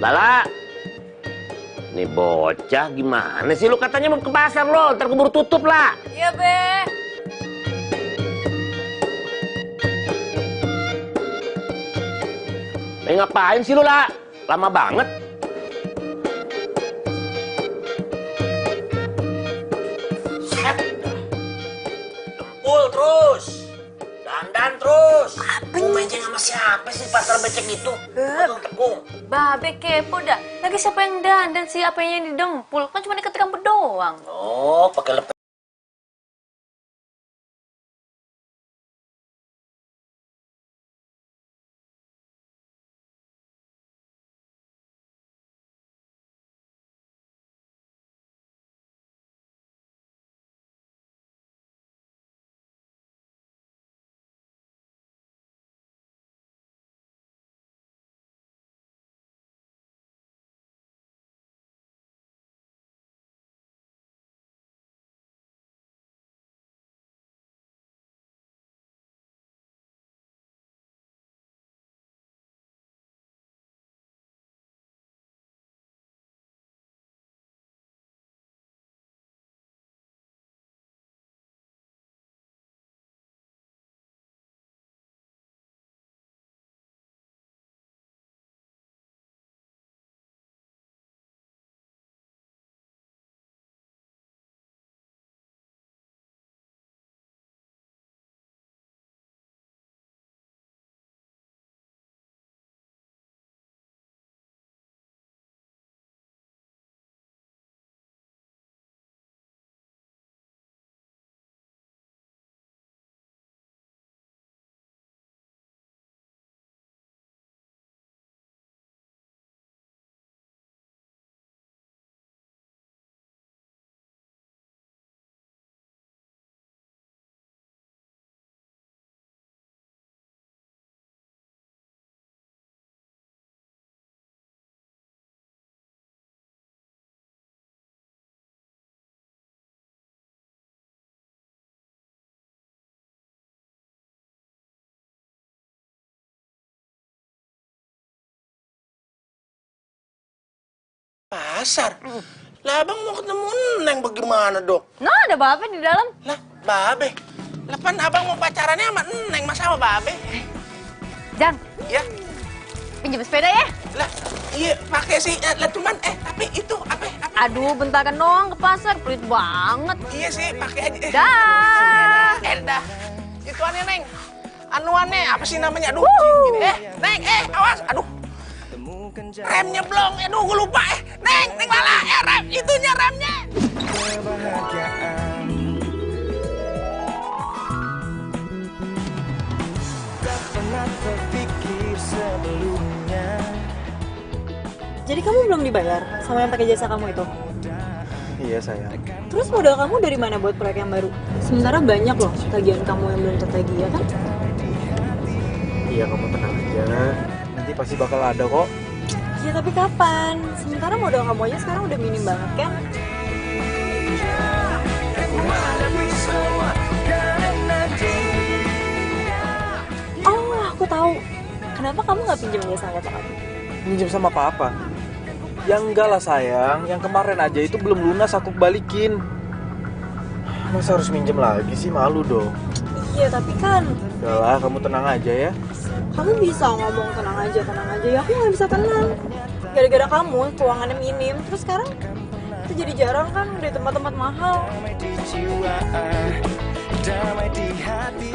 Lala, nih bocah gimana sih lu katanya mau ke pasar lo, ntar keburu tutup lah. Iya, Be. Ngapain sih lu lah? Lama banget. Dempul terus, dandan terus. Mau menceng sama siapa sih pasar becek itu? Tepung. Babe kepo dah. Lagi siapa yang dandan sih? Apa yang didempul? Kan cuma deket rambut doang. Oh, pakai lepet. Pasar? Lah abang mau ketemu Neng bagaimana dok? Nah, ada Babe di dalam. Lah babe, lah pan abang mau pacarannya sama Neng masa sama babe? Jang, Ya, pinjam sepeda ya? lah iya pakai sih, lah cuman tapi itu apa? Aduh, bentaran doang ke pasar. Pelit banget. Iya sih pakai aja. Dah. Dah, ituannya Neng, anuannya apa sih namanya? Aduh, gini. Neng, awas, aduh. Remnya belum, aduh gue lupa Neng Lala, rem, itunya remnya. Kebahagiaan tak pernah terpikir sebelumnya. Jadi kamu belum dibayar sama yang pakai jasa kamu itu? Iya sayang. Terus modal kamu dari mana buat proyek yang baru? Sementara banyak loh tagihan kamu yang belum tertagih, ya kan? Iya kamu tenang aja. Nanti pasti bakal ada kok. Ya tapi kapan? Sementara modal kamu aja sekarang udah minim banget kan? Oh, aku tahu. Kenapa kamu nggak pinjam jasa sama kamu? Minjem sama papa? Ya enggak lah sayang. Yang kemarin aja itu belum lunas aku balikin. Masa harus minjem lagi sih, malu dong. Iya tapi kan Udahlah kamu tenang aja ya. kamu bisa ngomong tenang aja ya. Aku nggak bisa tenang. Gara-gara kamu keuangannya minim. Terus sekarang itu jadi jarang kan di tempat-tempat mahal. Damai di jiwa, damai di hati.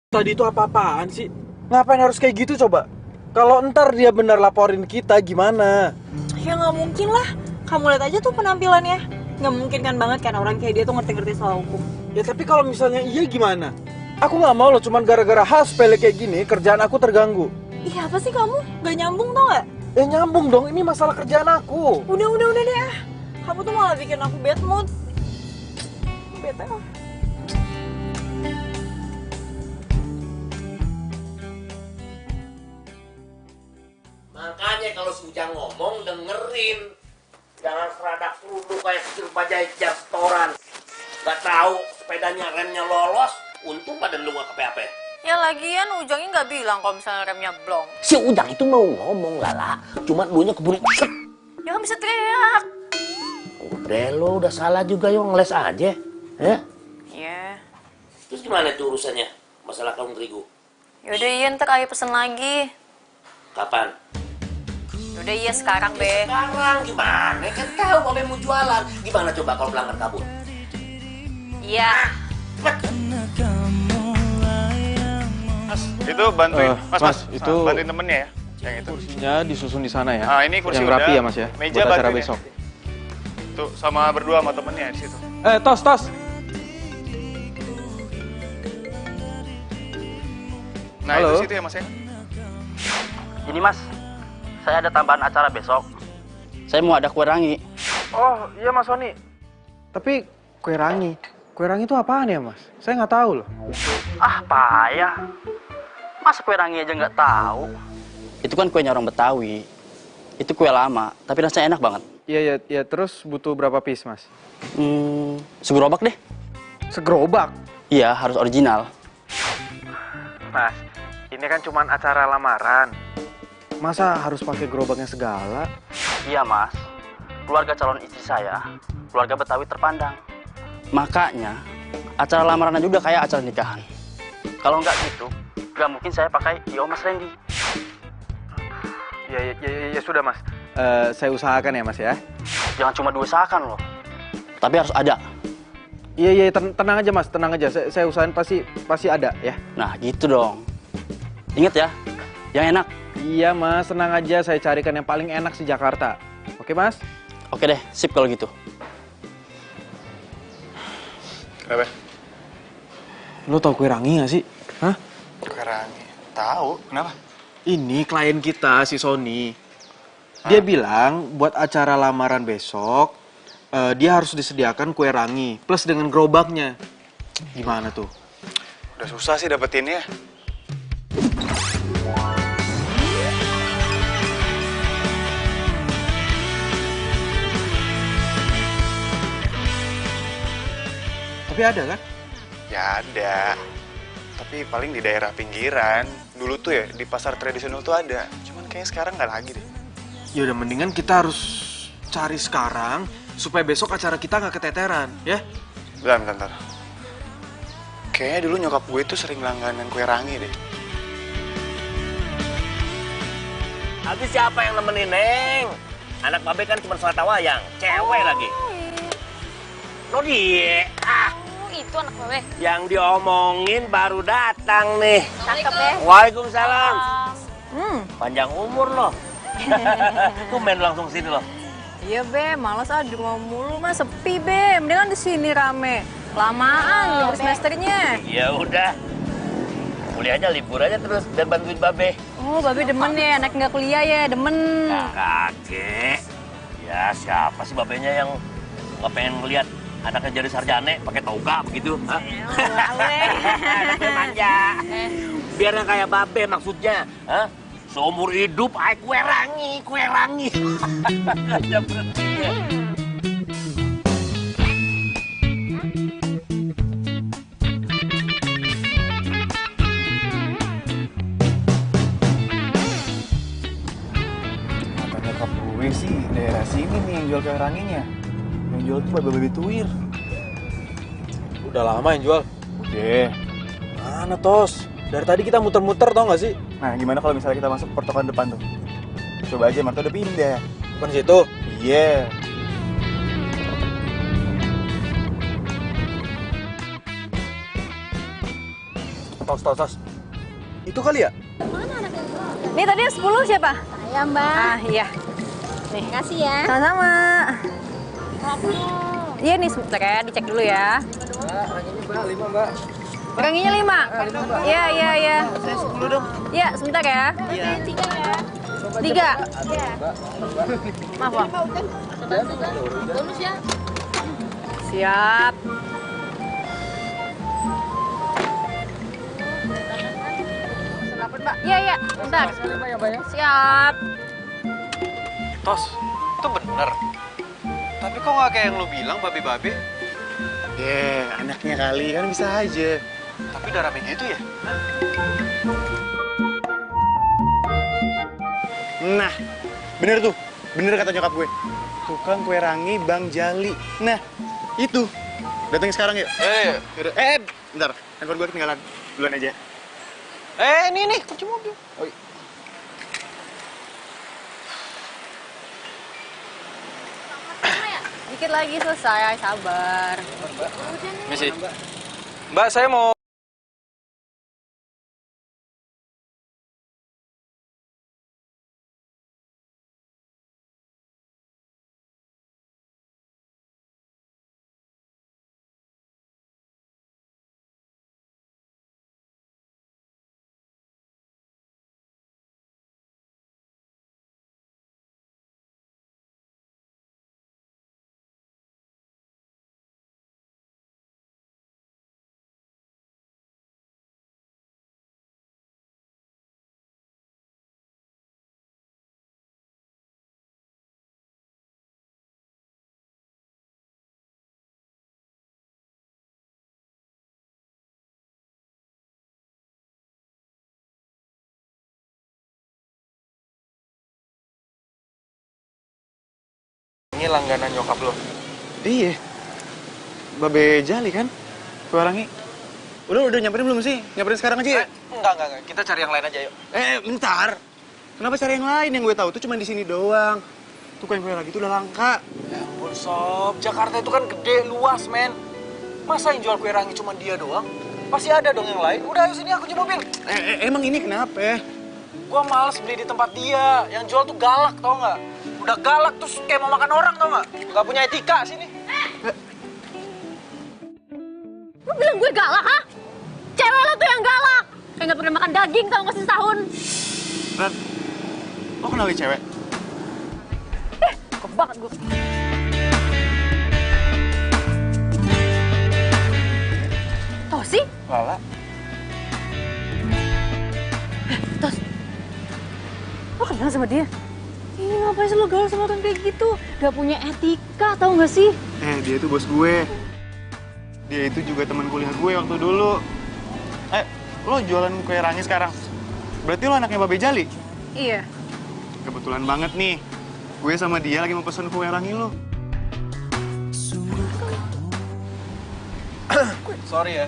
Tadi itu apa-apaan sih? Ngapain harus kayak gitu coba? Kalau ntar dia bener laporin kita gimana? Ya nggak mungkin lah. Kamu lihat aja tuh penampilannya. Nggak mungkin kan banget kan orang kayak dia tuh ngerti-ngerti soal hukum. Ya tapi kalau misalnya iya gimana? Aku nggak mau loh cuman gara-gara hal sepele kayak gini kerjaan aku terganggu. Iya apa sih kamu? Nggak nyambung tau nggak? Ya nyambung dong, ini masalah kerjaan aku. Udah deh. Kamu tuh malah bikin aku bad mood. Bete lah. Makanya kalau si Ujang ngomong dengerin. Jangan seradak kerudung kayak kecil bajai jastoran. Gak tahu sepedanya remnya lolos, untung badan lu gak kepe-ape. Ya lagian Ujangnya nggak bilang kalau misalnya remnya blong. Si Ujang itu mau ngomong Lala, cuma dulunya keburu set. Ya kan bisa teriak. Udah lo udah salah juga yo, ngeles aja. Iya. Terus gimana tuh urusannya? Masalah kalung terigu. Yaudah iya ntar Ayah pesen lagi. Kapan? Yaudah iya sekarang be. Sekarang gimana? Kan tahu Babe mau jualan. Gimana coba kalau pelanggan kabur? Iya. Mas, itu bantuin. Mas, itu bantuin temennya ya. Yang itu. kursinya disusun di sana ya. Ah, ini kursi yang udah. rapi ya Mas ya. Meja buat acara bantuin ya. besok. Tuh, sama berdua sama temennya di situ. Tos. Nah, Halo. itu situ ya Mas ya. Ini Mas, saya ada tambahan acara besok. Saya mau ada kue rangi. Oh iya Mas Sony. Tapi kue rangi itu apaan ya Mas? Saya nggak tahu loh. Ah, payah. Masa kue rangi aja nggak tahu? Itu kan kuenya orang Betawi. Itu kue lama, tapi rasanya enak banget. Iya, terus butuh berapa piece Mas? Segerobak deh. Segerobak? Iya, harus original. Mas, ini kan cuma acara lamaran. Masa harus pakai gerobaknya segala? Iya Mas, keluarga calon istri saya, keluarga Betawi terpandang. Makanya, acara lamaran juga kayak acara nikahan. Kalau nggak gitu, nggak mungkin saya pakai IO Mas Randy. Ya sudah Mas. Saya usahakan ya Mas ya. Jangan cuma diusahakan loh, tapi harus ada. Iya, tenang aja Mas, tenang aja. Saya usahain pasti ada ya. Nah gitu dong. Ingat ya, yang enak. Iya Mas, tenang aja. Saya carikan yang paling enak di Jakarta. Oke Mas? Oke deh, sip kalau gitu. Kenapa? Lo tau kue rangi gak sih? Hah? Kue rangi. Tahu, kenapa? Ini klien kita, si Sony. Dia bilang buat acara lamaran besok, dia harus disediakan kue rangi plus dengan gerobaknya. Gimana tuh? Udah susah sih dapetinnya. Tapi ada kan? Ya ada. Tapi paling di daerah pinggiran. Dulu tuh ya di pasar tradisional tuh ada. Cuman kayaknya sekarang nggak lagi deh. Ya udah mendingan kita harus cari sekarang supaya besok acara kita nggak keteteran, ya? Bentar. Kayaknya dulu nyokap gue tuh sering langganan kue rangi deh. Habis siapa yang nemenin, Neng? Anak Babe kan cuma selata wayang, cewek lagi. Lo dia, Itu anak Babe. yang diomongin baru datang nih. Cakep ya. Waalaikumsalam. Panjang umur loh. Tuh main langsung sini loh. Iya Be, males di rumah mulu mah sepi Be, mendingan di sini rame. Lamaan libur semesternya. Ya udah. Kuliah aja libur aja terus biar bantuin Babe. Oh, Babe demen ya, anak nggak kuliah ya, demen. Kakek. Ya siapa sih Babenya yang nggak pengen ngeliat anaknya jadi sarjana pakai toga begitu? Hah? Anaknya manja. Biar yang kayak Babe maksudnya. Hah? Seumur hidup ay kue rangi. Ya berarti ya. Kata nyokap gue sih daerah sini nih yang jual kue ranginya. Yang jual tuh Babe Tuir. Udah lama yang jual? Udah. Mana Tos? Dari tadi kita muter-muter tau gak sih? Nah, gimana kalau misalnya kita masuk pertokoan depan tuh? Coba aja, Marta udah pindah. Bukan situ? Iya. tos. Itu kali ya? Nih tadi yang 10 siapa? Saya Mbak. Ah iya. Nih. Makasih ya. Sama-sama. Iya nih sebentar ya, dicek dulu ya. Ranginya 5. Iya. 10 dong. Iya, sebentar ya. Iya. 3. Maaf, Bang. Bonus ya. Siap. Iya, bentar. Siap. Tos, itu bener. Tapi kok nggak kayak yang lu bilang, babe-babe? Anaknya kali, kan bisa aja. Tapi udah rame gitu ya? Nah, bener tuh. Bener kata nyokap gue. Tukang kue rangi Bang Jali. Nah, itu. Datang sekarang yuk. Bentar. Handphone gue ketinggalan. Duluan aja. Nih, kunci mobil. Oh, iya. Dikit lagi selesai, sabar. Misi. Mbak, saya mau... Ini langganan nyokap lo. Iya. Babe Jali kan? Kue rangi. Udah nyamperin belum sih? Nyamperin sekarang aja ya? Enggak. Kita cari yang lain aja yuk. Bentar. Kenapa cari yang lain? Yang gue tahu tuh cuma di sini doang. Tuh kue rangi itu udah langka. Ya ampun, Sob. Jakarta itu kan gede, luas, men. Masa yang jual kue rangi cuma dia doang? Pasti ada dong yang lain. Udah, ayo sini aku kunci mobil. Emang ini kenapa? Gua males beli di tempat dia. Yang jual tuh galak, tau nggak? Udah galak terus kayak mau makan orang, tau nggak? Nggak punya etika sini. Lu bilang gue galak, ha? Cewek lo tuh yang galak. Kayak nggak pernah makan daging tau nggak setahun. Ran, lo kenal nih cewek? Kok banget gue. Tosi? Lala. Tos, lo kenal sama dia? Ih, ngapain sih lo gaul sama orang kayak gitu? Gak punya etika, tau gak sih? Dia itu bos gue. Dia itu juga teman kuliah gue waktu dulu. Lo jualan kue rangi sekarang? Berarti lo anaknya Babe Jali? Iya. Kebetulan banget nih. Gue sama dia lagi mau pesen kue rangi lo. Sorry ya.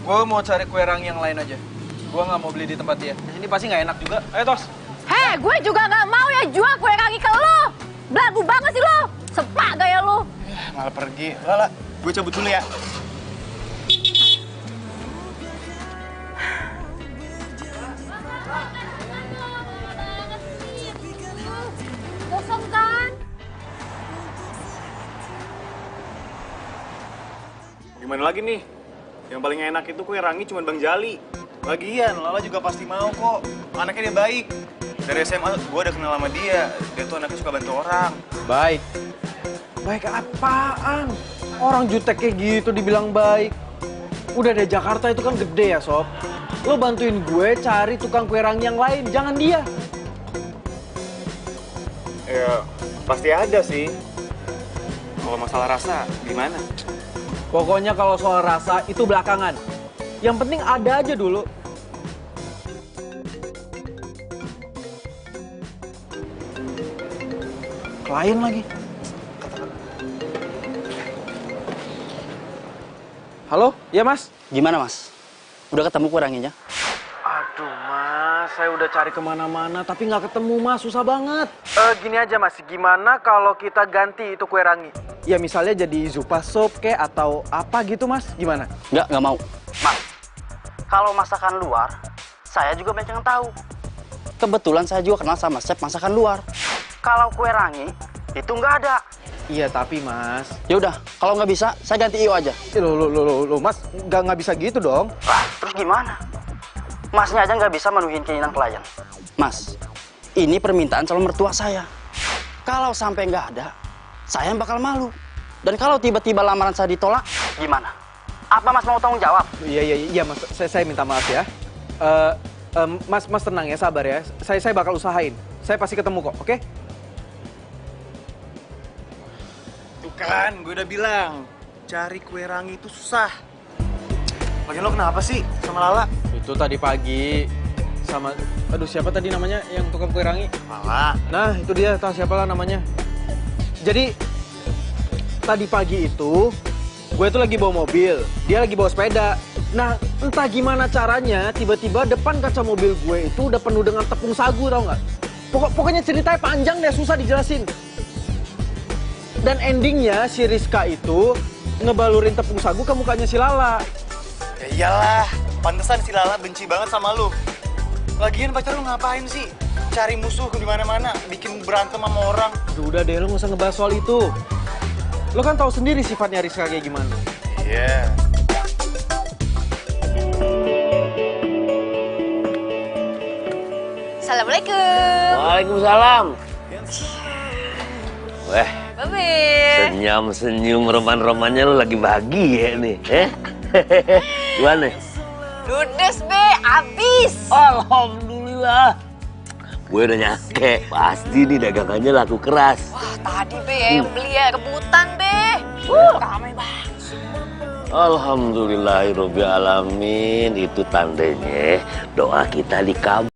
Gue mau cari kue rangi yang lain aja. Gue nggak mau beli di tempat dia. Ini pasti nggak enak juga. Ayo, Tos. Hei, gue juga gak mau ya jual kue rangi ke lo. Belagu banget sih lo. Sepak gaya lo. Malah pergi. Lala, gue cabut dulu ya. Kosong kan? Gimana lagi nih? Yang paling enak itu kue rangi cuma Bang Jali. Lagian, Lala juga pasti mau kok. Anaknya dia baik. Dari SMA gue udah kenal sama dia. Dia tuh anaknya suka bantu orang. Baik. Baik apaan? Orang jutek kayak gitu dibilang baik. Udah deh, Jakarta itu kan gede ya, Sob. Lo bantuin gue cari tukang kue rangi yang lain, jangan dia. Ya, pasti ada sih. Kalau masalah rasa, gimana? Pokoknya kalau soal rasa itu belakangan. Yang penting ada aja dulu. Klien lagi. Halo, ya Mas? Gimana, Mas? Udah ketemu kue ranginya? Aduh Mas, saya udah cari kemana-mana tapi nggak ketemu Mas, susah banget. Gini aja Mas, gimana kalau kita ganti itu kue rangi? Ya misalnya jadi Zupa Sop kek atau apa gitu Mas, gimana? Nggak mau. Mas, Kalau masakan luar, saya juga banyak yang tahu. Kebetulan saya juga kenal sama chef masakan luar. Kalau kue rangi, itu nggak ada. Iya tapi Mas. Ya udah, kalau nggak bisa, saya ganti IO aja. Loh, Mas, nggak bisa gitu dong. Lah, terus gimana? Masnya aja nggak bisa menuhin keinginan klien. Mas, ini permintaan calon mertua saya. Kalau sampai nggak ada, saya yang bakal malu. Dan kalau tiba-tiba lamaran saya ditolak, gimana? Apa Mas mau tanggung jawab? Iya Mas, saya minta maaf ya. Mas tenang ya, sabar ya. Saya bakal usahain. Saya pasti ketemu kok, oke? Tuh kan, gue udah bilang, cari kue rangi itu susah. Lagian lo kenapa sih sama Lala? Itu tadi pagi sama, aduh siapa tadi namanya yang tukang kue rangi? Lala. Nah itu dia, tahu siapa lah namanya. Jadi tadi pagi itu gue tuh lagi bawa mobil, dia lagi bawa sepeda. Nah entah gimana caranya tiba-tiba depan kaca mobil gue itu udah penuh dengan tepung sagu, tau nggak? Pokoknya ceritanya panjang deh, susah dijelasin. Dan endingnya si Rizka itu ngebalurin tepung sagu ke mukanya si Lala. Ya iyalah, pantesan si Lala benci banget sama lu. Lagian pacar lu ngapain sih? Cari musuh di mana-mana, bikin berantem sama orang. Aduh, udah deh, lo nggak usah ngebahas soal itu. Lo kan tahu sendiri sifatnya Rizka kayak gimana. Iya. Assalamualaikum. Waalaikumsalam. Weh, Babe. senyum-senyum roman-romannya lu lagi bahagia nih, Gimana? Ludes, Be. Abis. Alhamdulillah. Gue udah nyangke, pasti nih dagangannya laku keras. Wah, tadi, Be, yang beli ya rebutan, Be. Ramai banget. Alhamdulillahirobbilalamin. Itu tandanya doa kita dikabul.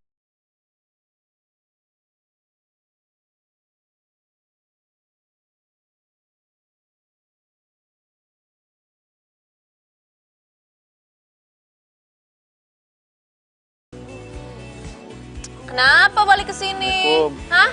Kenapa balik ke sini? Hah?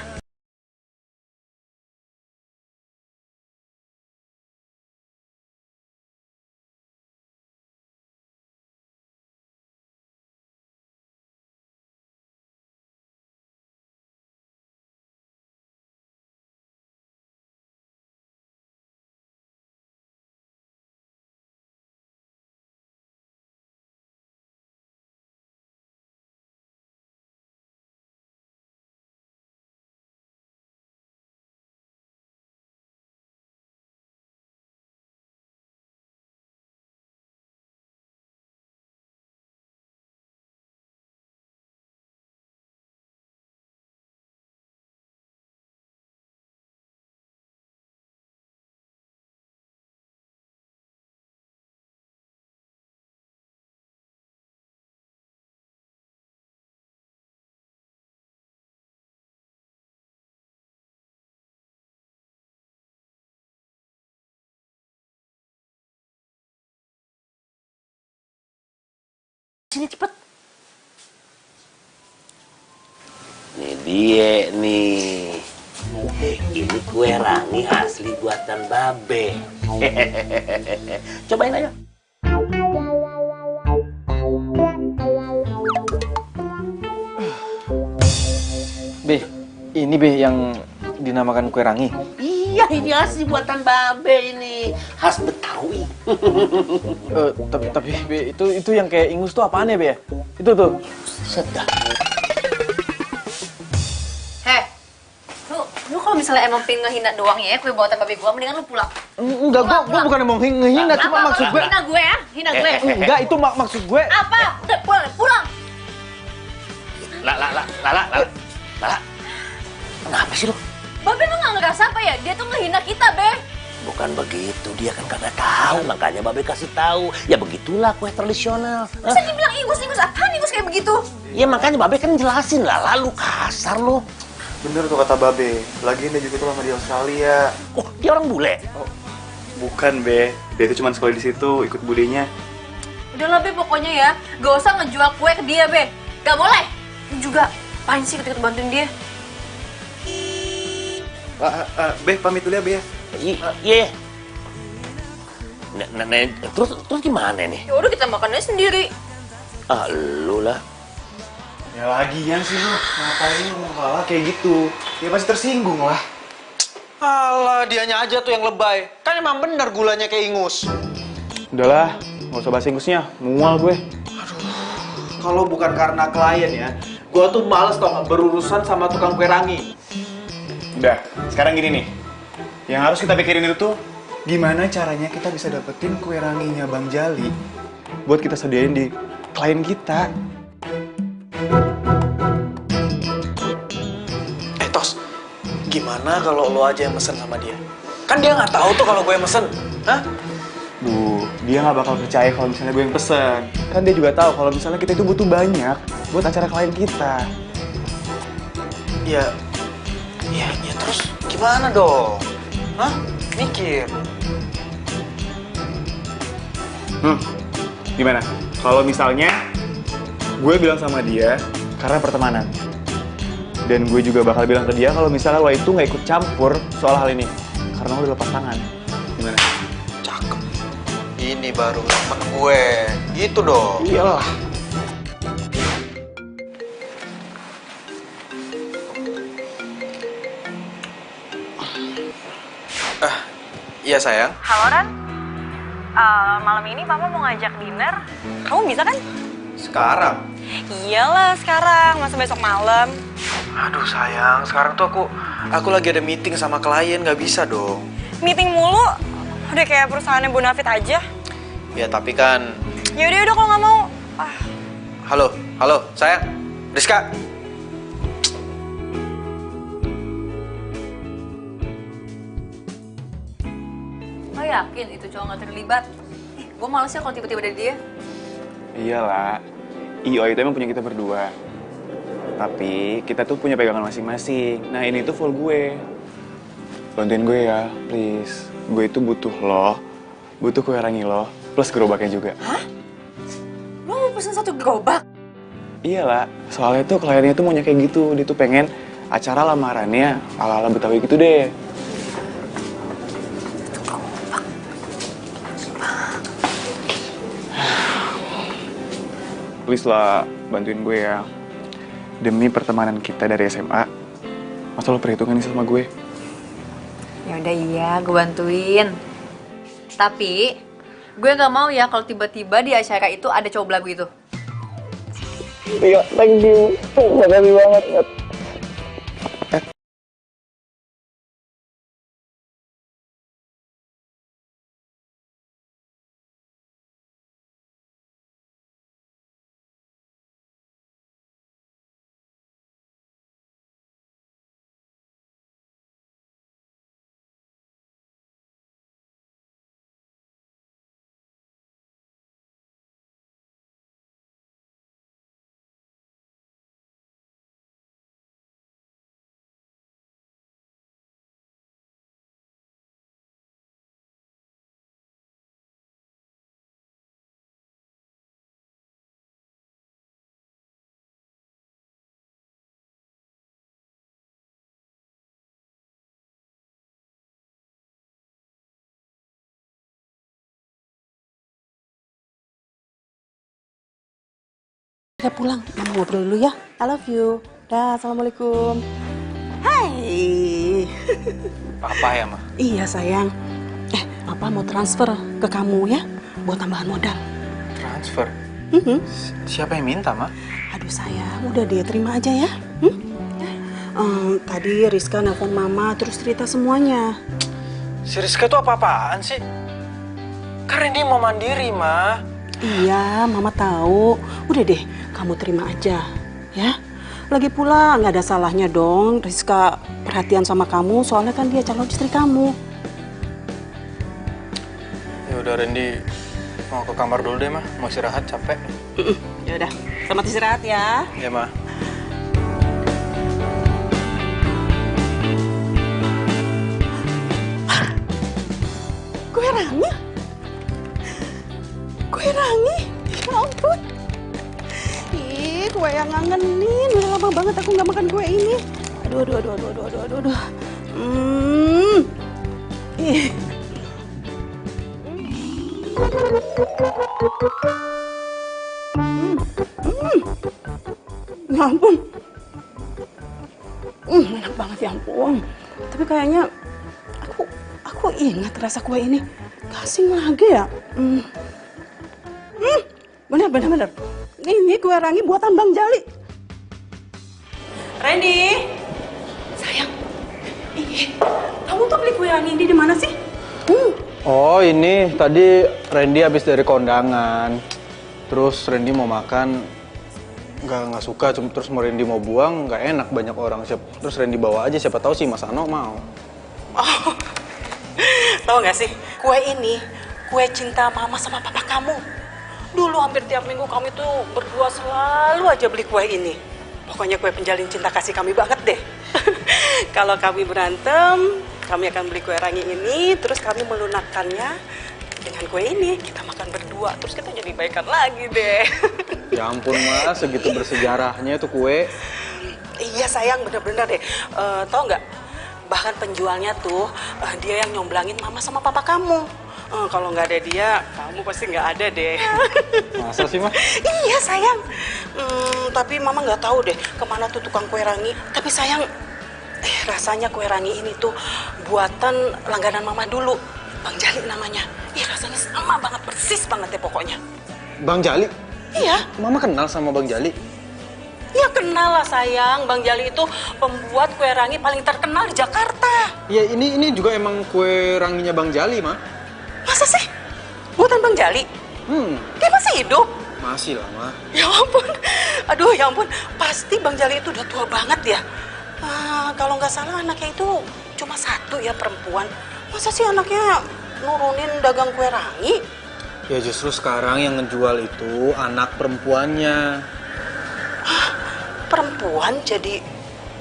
Sini cepet. Nih dia nih. Ini kue rangi asli buatan Babe. Cobain aja. Be, ini Be yang dinamakan kue rangi. Iya, ini asli buatan Babe ini. Khas Betawi. Tapi Be, itu yang kayak ingus tuh apaan ya Be? Itu tuh. Sedap. Lu kalau misalnya emang pengen ngehina doang ya, kue buatan babe gua, mendingan lu pulang. Enggak, gua bukan mau ngehina, cuma maksud gue. Hina gue ya? Hina gue. Enggak, itu maksud gue. Apa? Udah pulang. Lala. Kenapa sih lu? Babe lu nggak ngerasa apa ya? Dia tuh ngehina kita, Be. Bukan begitu, dia kan kagak tahu, makanya Babe kasih tahu. Ya begitulah kue tradisional. Masa dibilang ingus apaan ingus kayak begitu? Ya makanya Babe kan jelasin lah, lalu kasar lu. Bener tuh kata Babe, lagian dia juga tuh lama di Australia. Oh, dia orang bule? Oh, bukan Be, dia itu cuma sekolah di situ, ikut budenya. Udah lah, Be, pokoknya ya, gak usah ngejual kue ke dia, Be. Gak boleh. Lu juga, apain sih ketika bantuin dia? Be, pamit dulu ya Be ya. Iya. Terus gimana nih? Ya udah kita makan aja sendiri. Ah, lu lah. Ya lagian sih lu, ngapain lu malah kayak gitu? Ya pasti tersinggung lah. Alah, dianya aja tuh yang lebay. Kan emang bener gulanya kayak ingus. Udahlah, nggak usah bahas ingusnya, mual gue. Kalau bukan karena klien ya, gue tuh males tau nggak berurusan sama tukang kue rangi. Udah, sekarang gini nih. Yang harus kita pikirin itu tuh, gimana caranya kita bisa dapetin kue ranginya Bang Jali buat kita sediain di klien kita. Tos, gimana kalau lo aja yang mesen sama dia? Kan dia nggak tahu tuh kalau gue yang mesen, hah? Bu, dia nggak bakal percaya kalau misalnya gue yang pesen. Kan dia juga tahu kalau misalnya kita itu butuh banyak buat acara klien kita. Ya terus gimana dong? Hah? Mikir. Gimana? Kalau misalnya gue bilang sama dia karena pertemanan. Dan gue juga bakal bilang ke dia kalau misalnya lo itu nggak ikut campur soal hal ini. Karena lo udah lepas tangan. Gimana? Cakep. Ini baru temen gue. Gitu dong. Iyalah. Iya sayang. Halo Ran, malam ini Mama mau ngajak dinner. Kamu bisa kan? Sekarang? Iyalah sekarang, masa besok malam. Aduh sayang, sekarang tuh aku lagi ada meeting sama klien, nggak bisa dong. Meeting mulu, udah kayak perusahaannya Bonafit aja. Ya tapi kan... Yaudah kalau nggak mau. Halo sayang, Rizka. Lo yakin itu cowok nggak terlibat? Gue males ya kalau tiba-tiba ada dia. Iyalah, IO itu emang punya kita berdua. Tapi kita tuh punya pegangan masing-masing. Nah ini tuh full gue. Bantuin gue ya, please. Gue itu butuh lo, butuh kue rangi lo, plus gerobaknya juga. Hah? Lo mau pesen satu gerobak? Iyalah, soalnya tuh kliennya tuh maunya kayak gitu. Dia tuh pengen acara lamarannya ala-ala Betawi gitu deh. Please lah, bantuin gue ya. Demi pertemanan kita dari SMA, masa lo perhitungan nih sama gue? Yaudah iya, gue bantuin. Tapi, gue nggak mau ya kalau tiba-tiba di acara itu ada cowok belagu itu. Iya, thank you. Makasih banget. Saya pulang, Mama ngobrol dulu ya. I love you. Dah, assalamualaikum. Hai. Papa ya, Ma? Iya sayang. Papa mau transfer ke kamu ya, buat tambahan modal. Transfer? Siapa yang minta, Ma? Aduh sayang, udah deh terima aja ya. Tadi Rizka nelpon Mama terus cerita semuanya. Si Rizka tuh apa-apaan sih? Karena dia mau mandiri, Ma. Iya, Mama tahu. Udah deh, kamu terima aja, ya. Lagi pula nggak ada salahnya dong Rizka perhatian sama kamu, soalnya kan dia calon istri kamu. Ya udah, Randy mau ke kamar dulu deh, Ma. Mau istirahat, capek. Ya udah, selamat istirahat ya. Ya, Ma. Kue rangi? Kue rangi? Ya ampun. Ih, kue yang ngangenin. Udah lama banget aku nggak makan kue ini. Aduh. Ih. Ya ampun. Enak banget ya ampun. Tapi kayaknya aku ingat rasa kue ini. Gak asing lagi ya. Bener. Ini kue rangi buatan Bang Jali. Randy, sayang. Kamu tuh beli kue rangi ini di mana sih? Oh ini tadi Randy habis dari kondangan. Terus Randy mau makan, nggak suka. Terus mau Randy mau buang, nggak enak banyak orang. Terus Randy bawa aja, siapa tahu sih Mas Ano mau. Oh, tahu nggak sih, kue ini kue cinta mama sama papa kamu. Dulu hampir tiap minggu kami tuh berdua selalu aja beli kue ini. Pokoknya kue penjalin cinta kasih kami banget deh. Kalau kami berantem, kami akan beli kue rangi ini, terus kami melunakkannya dengan kue ini. Kita makan berdua, terus kita jadi baikan lagi deh. Ya ampun Mas, segitu bersejarahnya itu kue. Iya sayang, bener-bener deh. Tahu nggak? Bahkan penjualnya tuh dia yang nyomblangin mama sama papa kamu. Kalau nggak ada dia, kamu pasti nggak ada deh. Masa sih, Mas? Iya sayang. Tapi mama nggak tahu deh kemana tuh tukang kue rangi. Tapi sayang, rasanya kue rangi ini tuh buatan langganan mama dulu. Bang Jali namanya. Ih, rasanya sama banget, persis banget ya pokoknya. Bang Jali? Iya. Mama kenal sama Bang Jali? Ya kenal lah sayang. Bang Jali itu pembuat kue rangi paling terkenal di Jakarta. Ya ini juga emang kue ranginya Bang Jali, Ma. Masa sih? Buatan Bang Jali? Dia masih hidup? Masih lah, Ma. Ya ampun. Aduh, ya ampun. Pasti Bang Jali itu udah tua banget ya. Kalau nggak salah anaknya itu cuma satu ya, perempuan. Masa sih anaknya nurunin dagang kue rangi? Ya justru sekarang yang ngejual itu anak perempuannya. Perempuan jadi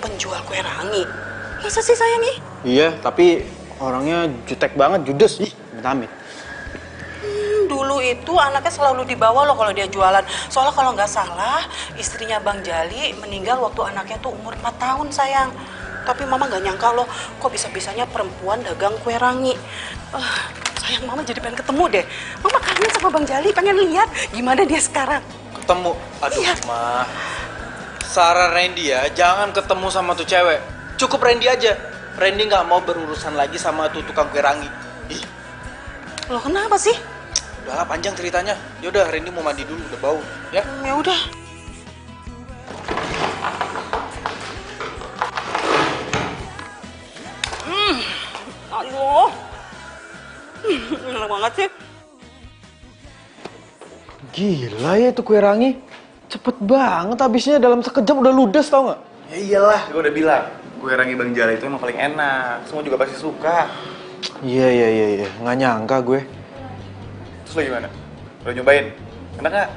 penjual kue rangi? Masa sih sayang nih? Iya, tapi orangnya jutek banget, judes. Ih, amit-amit. Dulu itu anaknya selalu dibawa loh kalau dia jualan. Soalnya kalau nggak salah, istrinya Bang Jali meninggal waktu anaknya tuh umur 4 tahun sayang. Tapi mama nggak nyangka loh, kok bisa-bisanya perempuan dagang kue rangi. Sayang, mama jadi pengen ketemu deh. Mama kangen sama Bang Jali, pengen lihat gimana dia sekarang. Ketemu? Aduh, iya. Ma. Saran Randy ya, jangan ketemu sama tuh cewek. Cukup Randy aja. Randy nggak mau berurusan lagi sama tuh tukang kue rangi. Ih. Loh, kenapa sih? Udahlah, panjang ceritanya. Yaudah, Randy mau mandi dulu, udah bau. Ya? Ya udah. Aduh. Enak banget sih. Gila ya itu kue rangi. Cepet banget habisnya, dalam sekejap udah ludes, tau nggak? Ya iyalah, gue udah bilang. Kue rangi Bang Jali itu emang paling enak. Semua juga pasti suka. Iya. Nggak nyangka gue. Terus lo gimana? Lo nyobain? Enak nggak?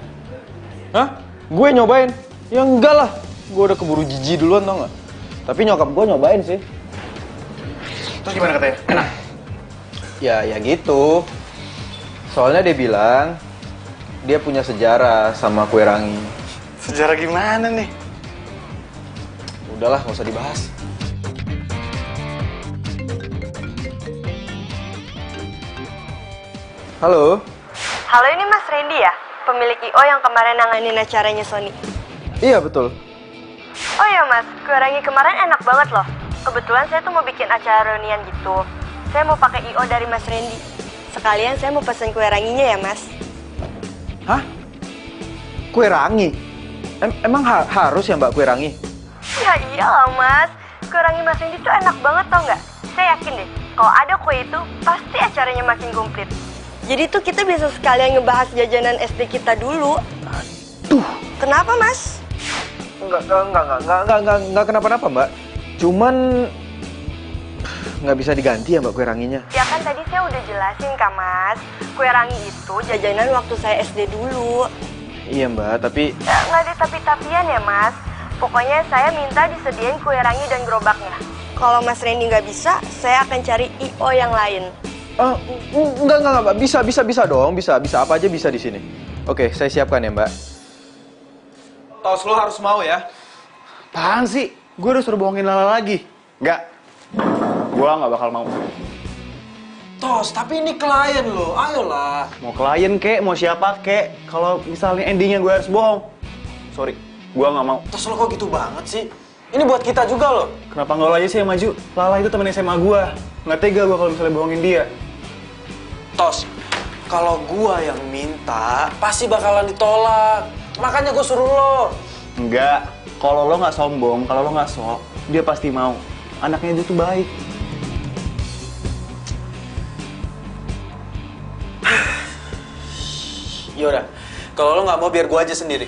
Hah? Gue nyobain? Ya enggak lah. Gue udah keburu jijik duluan, tau nggak? Tapi nyokap gue nyobain sih. Terus gimana katanya? Enak? Ya gitu. Soalnya dia bilang dia punya sejarah sama kue rangi. Sejarah gimana nih? Udahlah, nggak usah dibahas. Halo? Halo, ini Mas Randy ya? Pemilik I.O. yang kemarin nanganin acaranya Sony. Iya, betul. Oh iya Mas, kue rangi kemarin enak banget loh. Kebetulan saya tuh mau bikin acara reunian gitu. Saya mau pakai I.O. dari Mas Randy. Sekalian saya mau pesen kue ranginya ya Mas. Hah? Kue rangi? Emang harus ya Mbak kue rangi? Ya iyalah Mas, kue rangi Mas Randy tuh enak banget tau nggak? Saya yakin deh, kalau ada kue itu pasti acaranya makin komplit. Jadi tuh kita bisa sekalian ngebahas jajanan SD kita dulu. Aduh. Kenapa Mas? Enggak kenapa-napa Mbak. Cuman nggak bisa diganti ya Mbak kue ranginya. Ya kan tadi saya udah jelasin Kak Mas, kue rangi itu jajanan waktu saya SD dulu. Iya Mbak, tapi... Ya, nggak ada tapi-tapian ya Mas. Pokoknya saya minta disediain kue rangi dan gerobaknya. Kalau Mas Randy nggak bisa, saya akan cari I.O. yang lain. Enggak Mbak, bisa dong, bisa apa aja bisa di sini. Oke, saya siapkan ya Mbak. Tos, lo harus mau ya. Apaan sih? Gue udah suruh bohongin Lala lagi. Enggak. Gue nggak bakal mau. Tos, tapi ini klien lo, ayolah. Mau klien kek, mau siapa kek. Kalau misalnya endingnya gue harus bohong. Sorry. Gua nggak mau. Terus lo kok gitu banget sih? Ini buat kita juga loh. Kenapa nggak lo aja sih yang maju? Lala itu temen SMA gua. Nggak tega gua kalau misalnya bohongin dia. Tos, kalau gua yang minta, pasti bakalan ditolak. Makanya gua suruh lo. Enggak. Kalau lo nggak sombong, kalau lo nggak sok, dia pasti mau. Anaknya dia tuh baik. Yaudah, kalau lo nggak mau biar gua aja sendiri.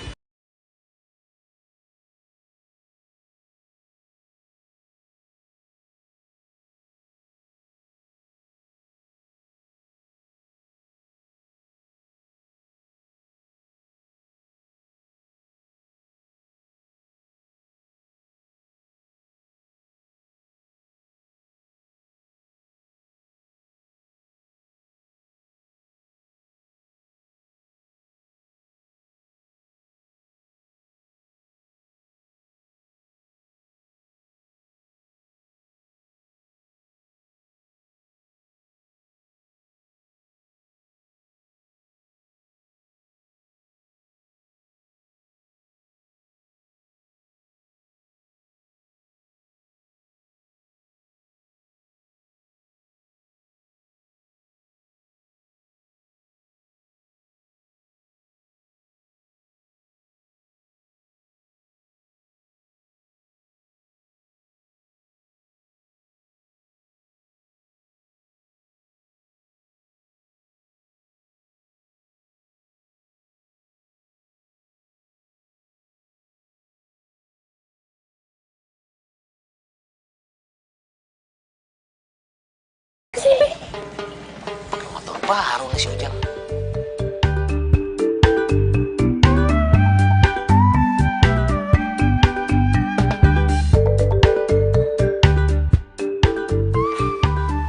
Motor baru nih si Ujang.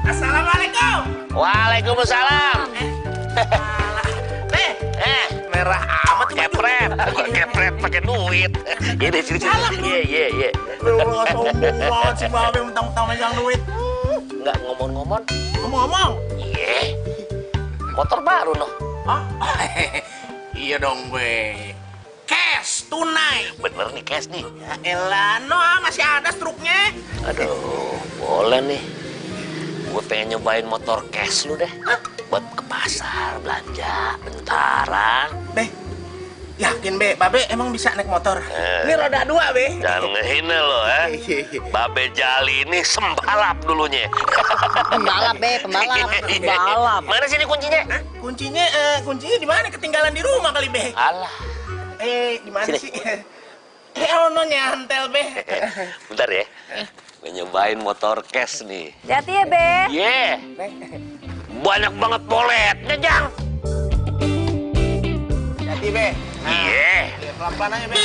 Assalamualaikum. Waalaikumsalam. Nih, merah amat Kepret, bukan kepret pakai duit. Ini sini sini. Iya. Lu nggak sombong banget sih Babe mentang-mentang megang duit. Nggak ngomong-ngomong. Ngomong-ngomong. Iya. Motor baru noh. Hah? Iya dong, Be. Cash, tunai. Bener nih cash nih. Ya elah, masih ada struknya. Aduh, boleh nih. Gue pengen nyobain motor cash lu deh. Buat ke pasar, belanja, bentaran. Be, yakin Be, Babe emang bisa naik motor? Ini roda 2, Be. Jangan ngehina lo, Babe Jali ini sembalap dulunya. Pembalap, Be, pembalap. Mana sini kuncinya? Hah? Kuncinya di mana? Ketinggalan di rumah kali, Be. Alah. Di mana Sini. sih? Ono nyantel, Be. Bentar ya. Gue nyobain motor cash nih. Hati ya, Be. Iya. Banyak banget poletnya, Jang. Hati, Be. Iya. Pelan-pelan aja, Be.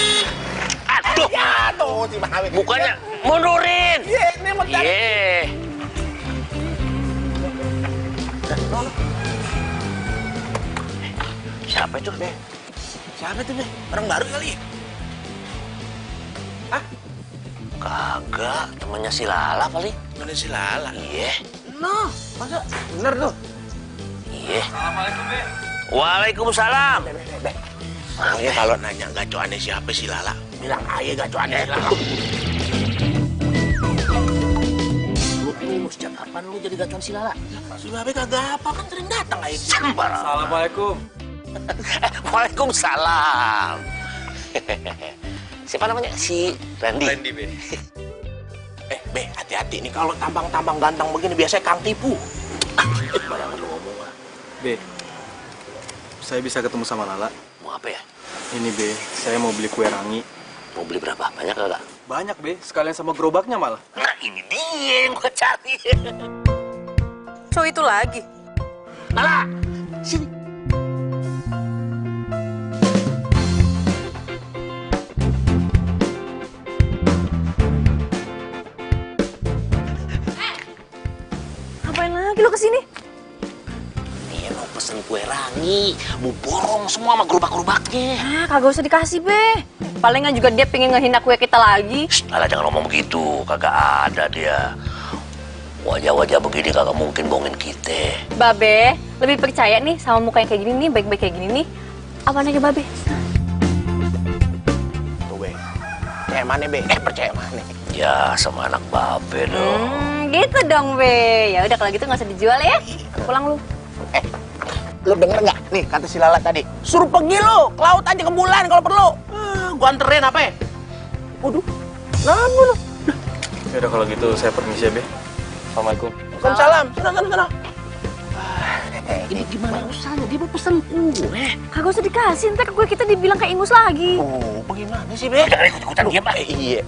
Aduh. Jatuh si Babe. Bukannya mundurin. Iya, ini mau cari. Iya. Siapa itu? Be. Siapa tuh, Be? Orang baru kali ya? Hah? Kagak, temannya si Lala kali. Temennya si Lala. Iya. No, masa bener tuh? Iya. Assalamualaikum, Be. Waalaikumsalam. Be. Makanya kalau nanya gacoannya siapa si Lala, bilang aja gacoannya si Lala. Lu sejak kapan lu jadi gacuan si Lala? Si Babe kagak apa, kan sering datang aja. Sembarang. Assalamualaikum. Waalaikumsalam. Siapa namanya? Si Randy. Randy, Be. Be, hati-hati nih kalau tampang-tampang ganteng begini biasanya Kang tipu. Bayangan lu ngomong lah. Be, saya bisa ketemu sama Lala. Mau apa ya? Ini, Be, saya mau beli kue rangi. Mau beli berapa? Banyak kagak? Banyak, Be. Sekalian sama gerobaknya malah. Nah, ini dia yang gua cari. Cowok itu lagi. Lala, sini. Ngapain lagi lo kesini? Dia mau pesen kue rangi, mau borong semua sama gerobak-gerobaknya. Ah, kagak usah dikasih, Be. Palingan juga dia pengen ngehina kue kita lagi. Shh, Lala jangan ngomong begitu, kagak ada dia. Wajah-wajah begini kagak mungkin bohongin kita. Babe, lebih percaya nih sama muka yang kayak gini nih, baik-baik kayak gini nih. Apaan aja, Babe? Tuh, Be. mana, Be? Percaya mana? Ya, sama anak babe dong. Gitu dong, Be. Ya udah kalau gitu nggak usah dijual ya. Pulang lu. Lu denger nggak? Nih, kata si Lala tadi. Suruh pergi lu, ke laut aja ke bulan kalau perlu. Gua anterin apa ya? Waduh, lama lu. Ya udah kalau gitu saya permisi ya, Be. Assalamualaikum. Waalaikumsalam. Sana. Ini gimana usahanya? Dia mau pesen kue. Kagak usah dikasih, ntar kue kita dibilang kayak ingus lagi. Oh, bagaimana sih, Be? Jangan ikut-ikutan diam, Pak. Iya.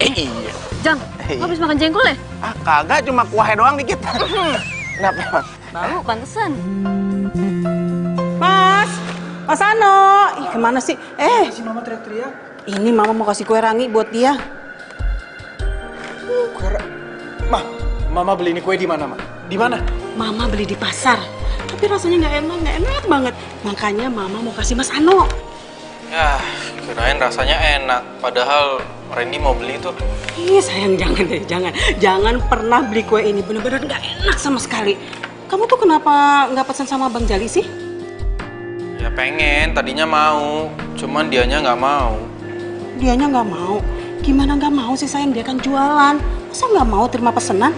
Jang, lo habis makan jengkol ya? Ah, kagak, cuma kuahnya doang dikit. Kenapa emang? Bau, pantesan. Mas Ano, kemana sih? Si Mama teriak-teriak. Ini Mama mau kasih kue rangi buat dia. Mama beli ini kue di mana, Ma? Di mana? Mama beli di pasar, tapi rasanya nggak enak banget. Makanya Mama mau kasih Mas Ano. Ya, kirain rasanya enak. Padahal Randy mau beli itu. Ih sayang, jangan pernah beli kue ini. Bener-bener nggak enak sama sekali. Kamu tuh kenapa nggak pesan sama Bang Jali sih? Ya pengen, tadinya mau. Cuman dianya nggak mau. Dianya nggak mau. Gimana nggak mau sih sayang? Dia kan jualan. Masa nggak mau terima pesanan?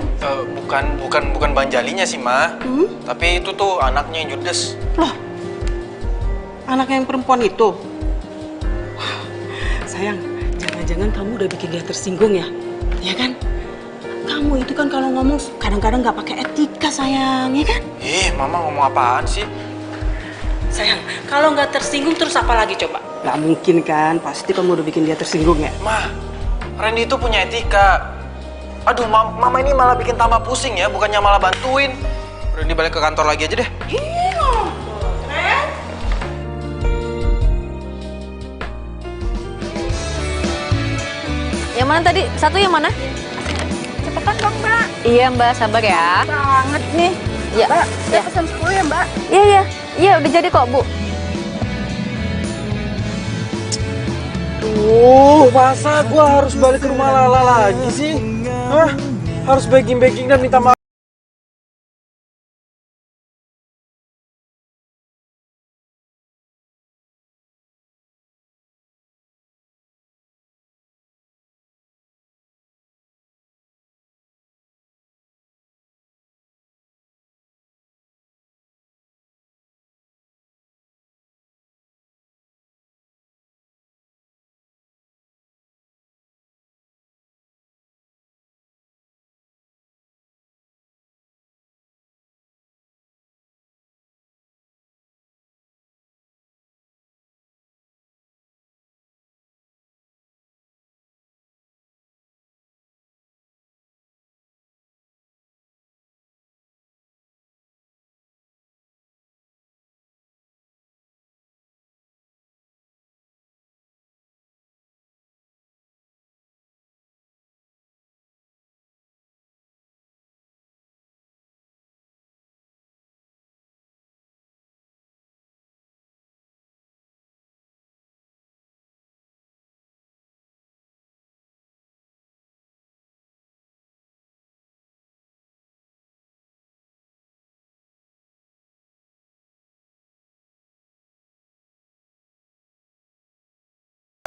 Bukan Bang Jalinya sih, Ma. Tapi itu tuh anaknya yang judes. Loh, anak yang perempuan itu? Wah, sayang, jangan-jangan kamu udah bikin dia tersinggung ya? Ya kan? Kamu itu kan kalau ngomong kadang-kadang nggak pakai etika sayang, ya kan? Mama ngomong apaan sih? Sayang, kalau nggak tersinggung terus apa lagi coba? Nggak mungkin kan, pasti kamu udah bikin dia tersinggung ya? Ma, Randy itu punya etika. Aduh, Mama ini malah bikin tambah pusing ya, bukannya malah bantuin. Randy balik ke kantor lagi aja deh. Yang mana tadi? Satu yang mana? Cepetan dong, Mbak. Iya, Mbak. Sabar ya. Banget nih. Ya, Mbak, ya. saya pesan 10 ya, Mbak. Iya, udah jadi kok, Bu. Masa gua harus balik ke rumah Lala lagi sih? Hah? Harus begging dan minta maaf.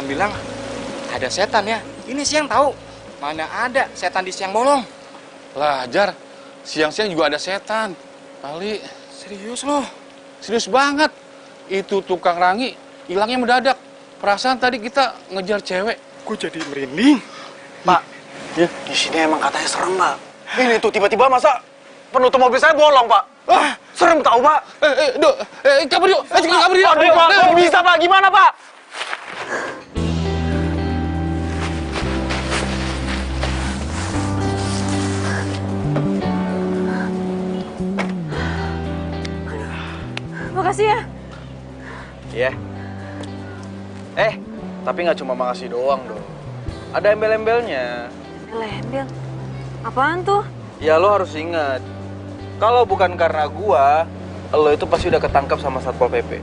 Bilang ada setan ya. Ini siang tahu. Mana ada setan di siang bolong. Lah, Jar, siang-siang juga ada setan. Kali, Serius loh. serius banget. Itu tukang rangi, hilangnya mendadak. Perasaan tadi kita ngejar cewek. Gue jadi merinding. Pak, ya, di sini emang katanya serem, Pak. Ini tuh tiba-tiba masa penutup mobil saya bolong, Pak. Serem tahu, Pak. Kabur yuk. Kabur yuk. Aduh, Pak, kok bisa, Pak? Gimana, Pak? Makasih ya. Iya. Tapi nggak cuma makasih doang dong. Ada embel-embelnya. Embel. Apaan tuh? Ya lo harus ingat, kalau bukan karena gua, lo itu pasti udah ketangkap sama Satpol PP.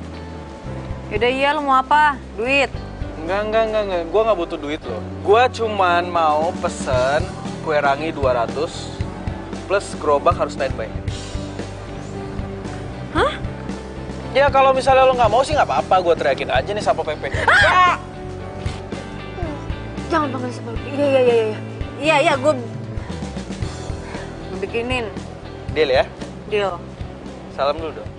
Yaudah iya, lu mau apa? Duit? Enggak. Gua nggak butuh duit lo. Gua cuman mau pesen kue rangi 200 plus gerobak harus standby. Hah? Ya kalau misalnya lo nggak mau sih nggak apa-apa, gua teriakin aja nih Satpol PP. Jangan panggil siapa. Iya. Iya, gue bikinin. Deal ya? Deal. Salam dulu dong.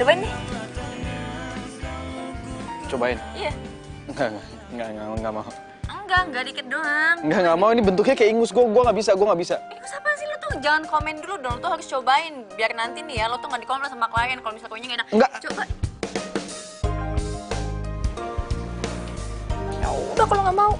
Cobain deh. Cobain? Iya. Enggak mau. Enggak dikit doang. Enggak mau, ini bentuknya kayak ingus, gue nggak bisa. Ingus apaan sih? Lo tuh jangan komen dulu dong, lo tuh harus cobain. Biar nanti nih ya, lo tuh nggak dikomen sama klien kalau misalnya kuenya nggak enak. Enggak. Coba. Ya udah kalau nggak mau.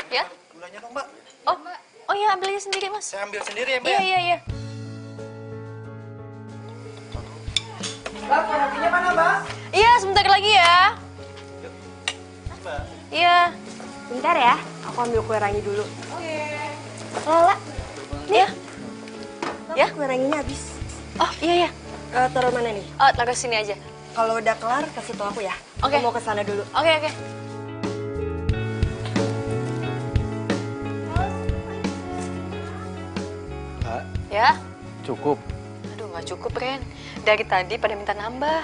Ya? Gulanya dong, Mbak. Oh iya, ambil aja sendiri, Mas. Saya ambil sendiri ya, Mbak? Iya. Mbak, kopinya mana, Mbak? Iya, sebentar lagi ya. Mbak. Iya. Bentar ya, aku ambil kue rangi dulu. Oke. Lala, nih. Ya? Kue ranginya habis. Oh, iya. Taruh mana nih? Oh, taruh sini aja. Kalau udah kelar, kasih tau aku ya. Oke. Aku mau ke sana dulu. Oke. Kak, Ya? cukup. Aduh, nggak cukup, Ren. Dari tadi pada minta nambah.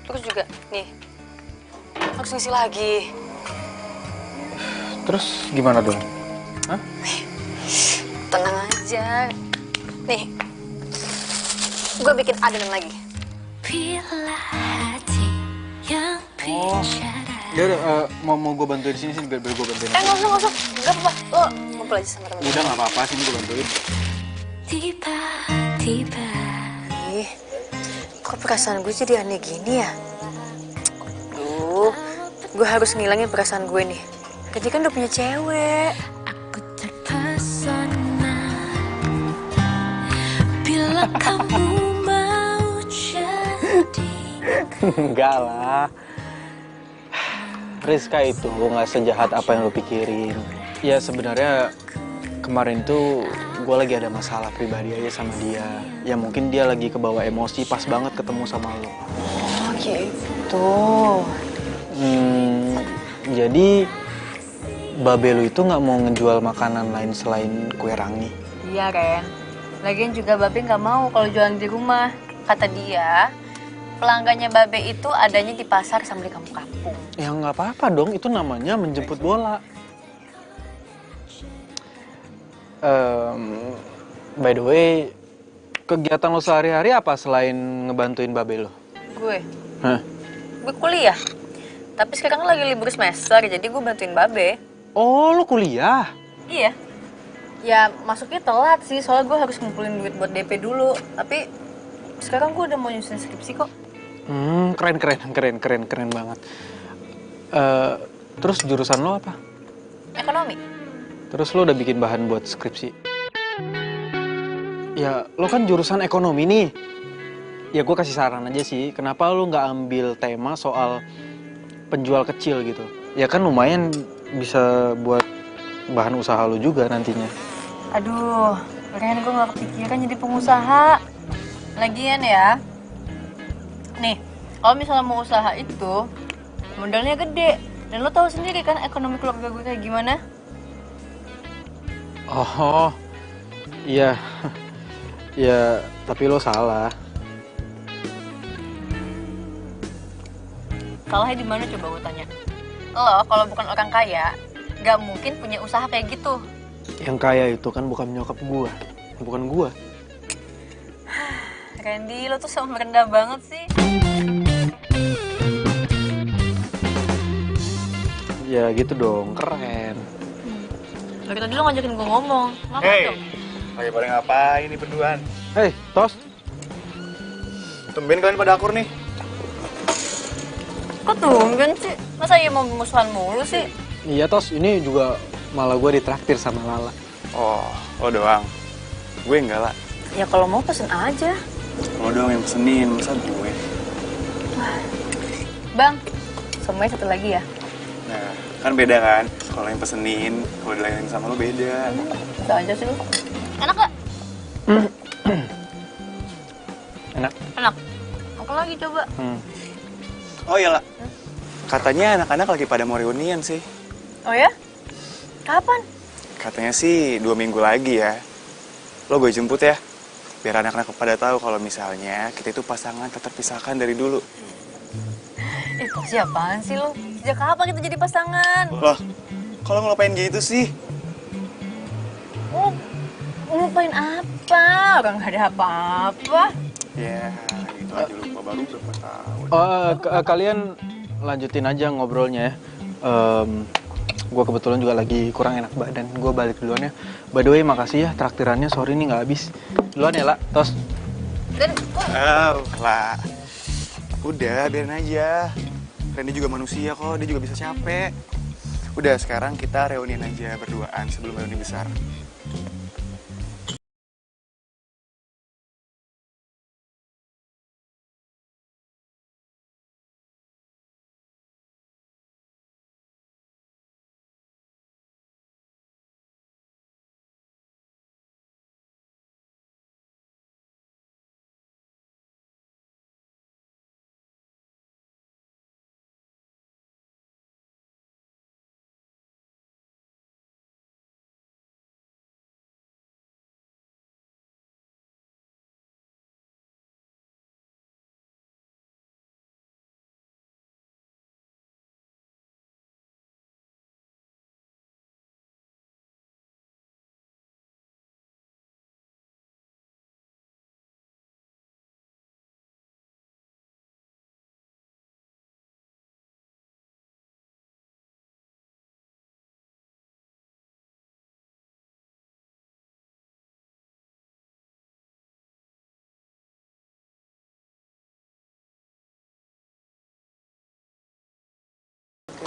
Terus juga, nih, harus ngisi lagi. Terus gimana dong? Hah? Tenang aja. Nih, gue bikin adonan lagi. Oh, ya udah, mau gue bantuin sini biar gue bantuin. Nggak usah. Nggak apa-apa. Lo ngumpul aja sama temen-temen. Udah nggak apa-apa, sini gue bantuin. Nih, Kok perasaan gue jadi aneh gini ya? Duh, gue harus ngilangin perasaan gue nih. Jadi kan udah punya cewek. Aku terpesona bila kamu mau jadi. Enggak lah. Rizka itu nggak sejahat apa yang lo pikirin. Ya sebenarnya kemarin tuh gue lagi ada masalah pribadi aja sama dia. Ya mungkin dia lagi kebawa emosi pas banget ketemu sama lo. Oh gitu. Jadi Babe lu itu nggak mau ngejual makanan lain selain kue rangi. Iya Ren. Lagian juga Babe nggak mau kalau jualan di rumah. Kata dia, pelanggannya Babe itu adanya di pasar sama di kampung-kampung. Ya nggak apa-apa dong, itu namanya menjemput bola. By the way, kegiatan lo sehari-hari apa selain ngebantuin Babe lo? Gue? Hah? Gue kuliah. Tapi sekarang lagi libur semester, jadi gue bantuin Babe. Oh, lo kuliah? Iya. Ya masuknya telat sih, soalnya gue harus ngumpulin duit buat DP dulu. Tapi sekarang gue udah mau nyusun skripsi kok. Keren banget. Terus jurusan lo apa? Ekonomi. Terus lo udah bikin bahan buat skripsi? Ya, lo kan jurusan ekonomi nih. Ya gue kasih saran aja sih, kenapa lo nggak ambil tema soal penjual kecil gitu? Ya kan lumayan bisa buat bahan usaha lo juga nantinya. Aduh, Ren, gue gak kepikiran jadi pengusaha. Lagian ya, nih, kalau misalnya mau usaha itu, modalnya gede. Dan lo tahu sendiri kan ekonomi keluarga gue kayak gimana? Oh, iya. Ya, tapi lo salah. Salahnya di mana coba gue tanya? Lo kalau bukan orang kaya, gak mungkin punya usaha kayak gitu. Yang kaya itu kan bukan nyokap gua, bukan gua. Randy, lo tuh sama merendah banget sih. Ya gitu dong, keren. Dari tadi lo ngajakin gue ngomong. Ngapain Hey, dong? lagi pada ngapain nih berduaan? Hei, Tos. Tumben kalian pada akur nih. Kok tumben sih? Masa iya mau musuhan mulu sih? Iya, Tos. Ini juga malah gue ditraktir sama Lala. Oh, lo doang. Gue enggak lah. Ya kalau mau pesen aja. Lo doang yang pesenin, masa gue? Bang, semuanya satu lagi ya? Nah, kan beda kan? Kalau yang pesenin, kalau dilayani sama lo beda. Bisa aja sih lu. Enak gak? Enak. Enak. Apa lagi coba? Oh iya lah. Katanya anak-anak lagi pada mau reunian sih. Oh ya? Kapan? Katanya sih 2 minggu lagi ya. Lo gue jemput ya. Biar anak-anak pada tahu kalau misalnya kita itu pasangan tak terpisahkan dari dulu. Itu siapaan sih lo? Sejak kapan kita jadi pasangan? Loh, kalau ngelupain gitu sih? Oh, ngelupain apa? Orang gak ada apa-apa. Ya, itu aja lupa baru berapa tahun. Kalian lanjutin aja ngobrolnya ya. Gue kebetulan juga lagi kurang enak badan. Gue balik duluan ya. By the way, makasih ya traktirannya. Sorry nih nggak habis. Duluan ya, La. Tos. Dan Oh, lah. Udah, biarin aja. Randy juga manusia kok, dia juga bisa capek. Udah, sekarang kita reunian aja berduaan sebelum reuni besar.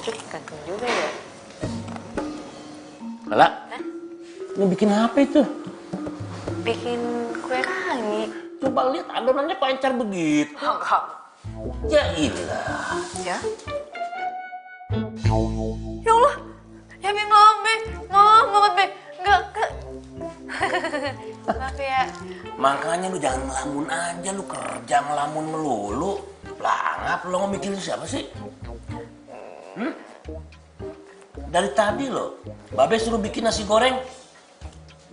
Ih, kagum juga ya. Lala, mau bikin apa itu? Bikin kue rangi. Coba lihat adonannya kok encer begitu. Enggak. Ya ilah. Ya? Ya Allah, ya Be, maaf Be, maaf banget Be, enggak. Maaf ya. Makanya lu jangan ngelamun aja, lu kerja ngelamun melulu. Langap, lu mau mikirin siapa sih? Dari tadi lo, Babe suruh bikin nasi goreng.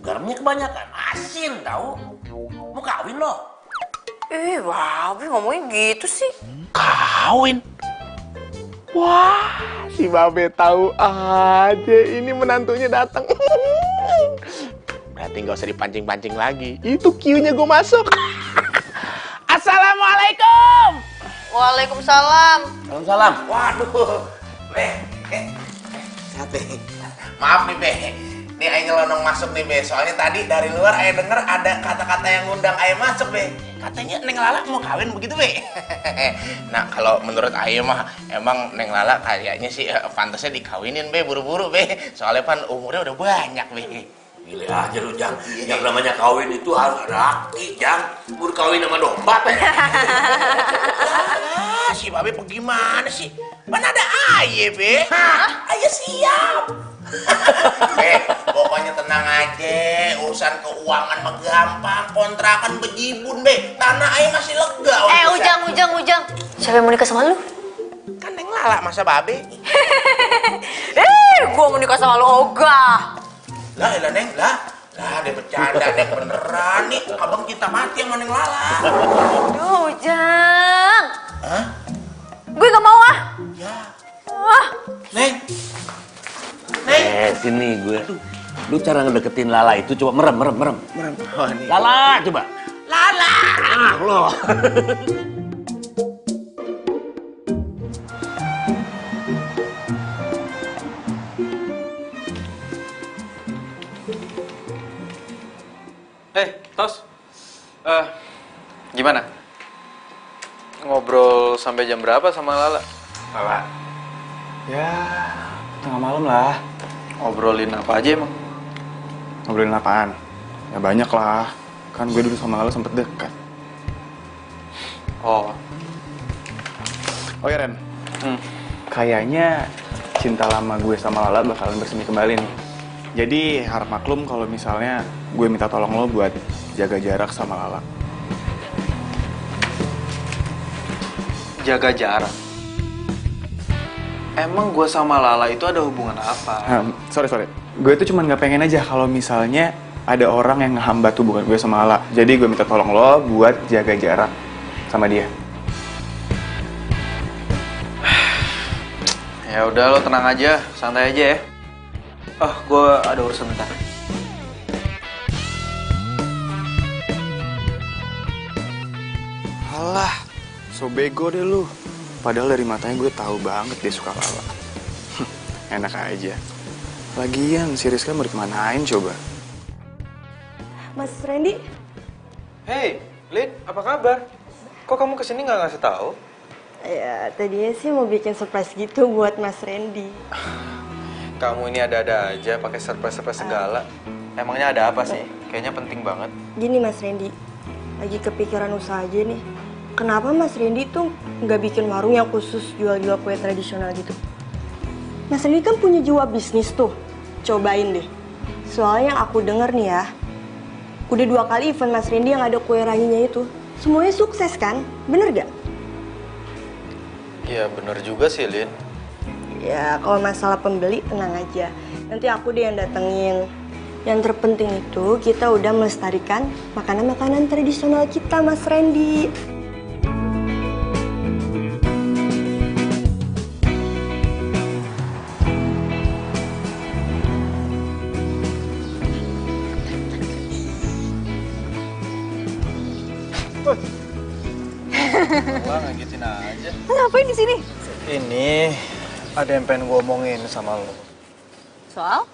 Garamnya kebanyakan, asin tau. Mau kawin lo? Babe ngomongnya gitu sih. Kawin? Wah, si Babe tahu aja ini menantunya datang. Berarti nggak usah dipancing-pancing lagi. Itu Q-nya gue masuk. Assalamualaikum. Waalaikumsalam. Waalaikumsalam. Waduh, sehat Be. Maaf nih Be, nih Ayo nyelonong masuk nih Be. Soalnya tadi dari luar Ayo denger ada kata-kata yang ngundang Ayo masuk Be. Katanya Neng Lala mau kawin begitu Be. Nah kalau menurut Ayo mah emang Neng Lala kayaknya sih pantasnya dikawinin Be, buru-buru Be. Soalnya pan umurnya udah banyak Be. Gila aja lu, Jang. Yang namanya kawin itu harus ada laki, Jang. Buru kawin sama domba, Teh. Si Babe bagaimana sih? Mana ada Aye, Be? Aye siap. Be, pokoknya tenang aja. Urusan keuangan mah gampang. Kontrakan bejibun, Be. Tanah Aye masih lega. Ujang. Siapa yang mau nikah sama lu? Kan Neng Lala, masa Babe? Gua mau nikah sama lu ogah. Lah, Neng, lah dia bercanda, Neng beneran nih. Abang cinta mati sama Neng Lala. Duh, Ujang. Hah? Gue gak mau ah. Ya. Wah. Neng. Sini gue. Lu cara ngedeketin Lala itu coba merem. Oh, nih. Lala, coba. Lala. Lo. Tos, gimana? Ngobrol sampai jam berapa sama Lala? Lala? Ya, tengah malam lah. Ngobrolin apa aja emang? Ngobrolin apaan? Ya banyak lah. Kan gue dulu sama Lala sempet dekat. Oh ya Ren, kayaknya cinta lama gue sama Lala bakalan bersemi kembali nih. Jadi harap maklum kalau misalnya gue minta tolong lo buat jaga jarak sama Lala. Jaga jarak? Emang gue sama Lala itu ada hubungan apa? Sorry. Gue itu cuma nggak pengen aja kalau misalnya ada orang yang ngehambat hubungan gue sama Lala. Jadi gue minta tolong lo buat jaga jarak sama dia. Ya udah, lo tenang aja, santai aja ya. Gue ada urusan bentar. Alah, so bego deh lu. Padahal dari matanya gue tahu banget dia suka Lala. Enak aja. Lagian si Rizka mau dikemanain coba? Mas Randy? Hey, Lin, apa kabar? Kok kamu kesini nggak ngasih tahu? Ya, tadinya sih mau bikin surprise gitu buat Mas Randy. Kamu ini ada-ada aja pakai surprise segala. Emangnya ada apa sih? Kayaknya penting banget. Gini Mas Randy, lagi kepikiran usaha aja nih. Kenapa Mas Randy tuh nggak bikin warung yang khusus jual-jual kue tradisional gitu? Mas Randy kan punya jiwa bisnis tuh. Cobain deh. Soalnya yang aku denger nih ya, udah 2 kali event Mas Randy yang ada kue ranginya itu. Semuanya sukses kan? Bener gak? Ya bener juga sih, Lin. Ya kalau masalah pembeli tenang aja. Nanti aku deh yang datengin. Yang terpenting itu kita udah melestarikan makanan-makanan tradisional kita, Mas Randy. Wah, ngagetin aja. Ngapain di sini? Ini ada yang pengen gue omongin sama lo. Soal?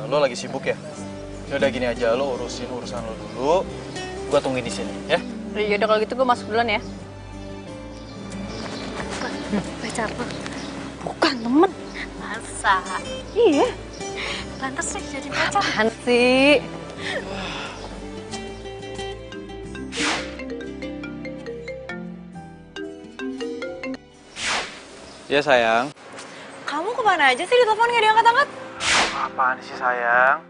Lo lagi sibuk ya? Yaudah gini aja, lo urusin urusan lo dulu. Gue tungguin di sini, ya? Yaudah kalau gitu gue masuk duluan ya. Pacar lo? Bukan temen. Masa? Iya. Pantas sih jadi pacar. Apaan sih? Ya sayang. Kamu kemana aja sih di telepon nggak diangkat-angkat? Apaan sih sayang?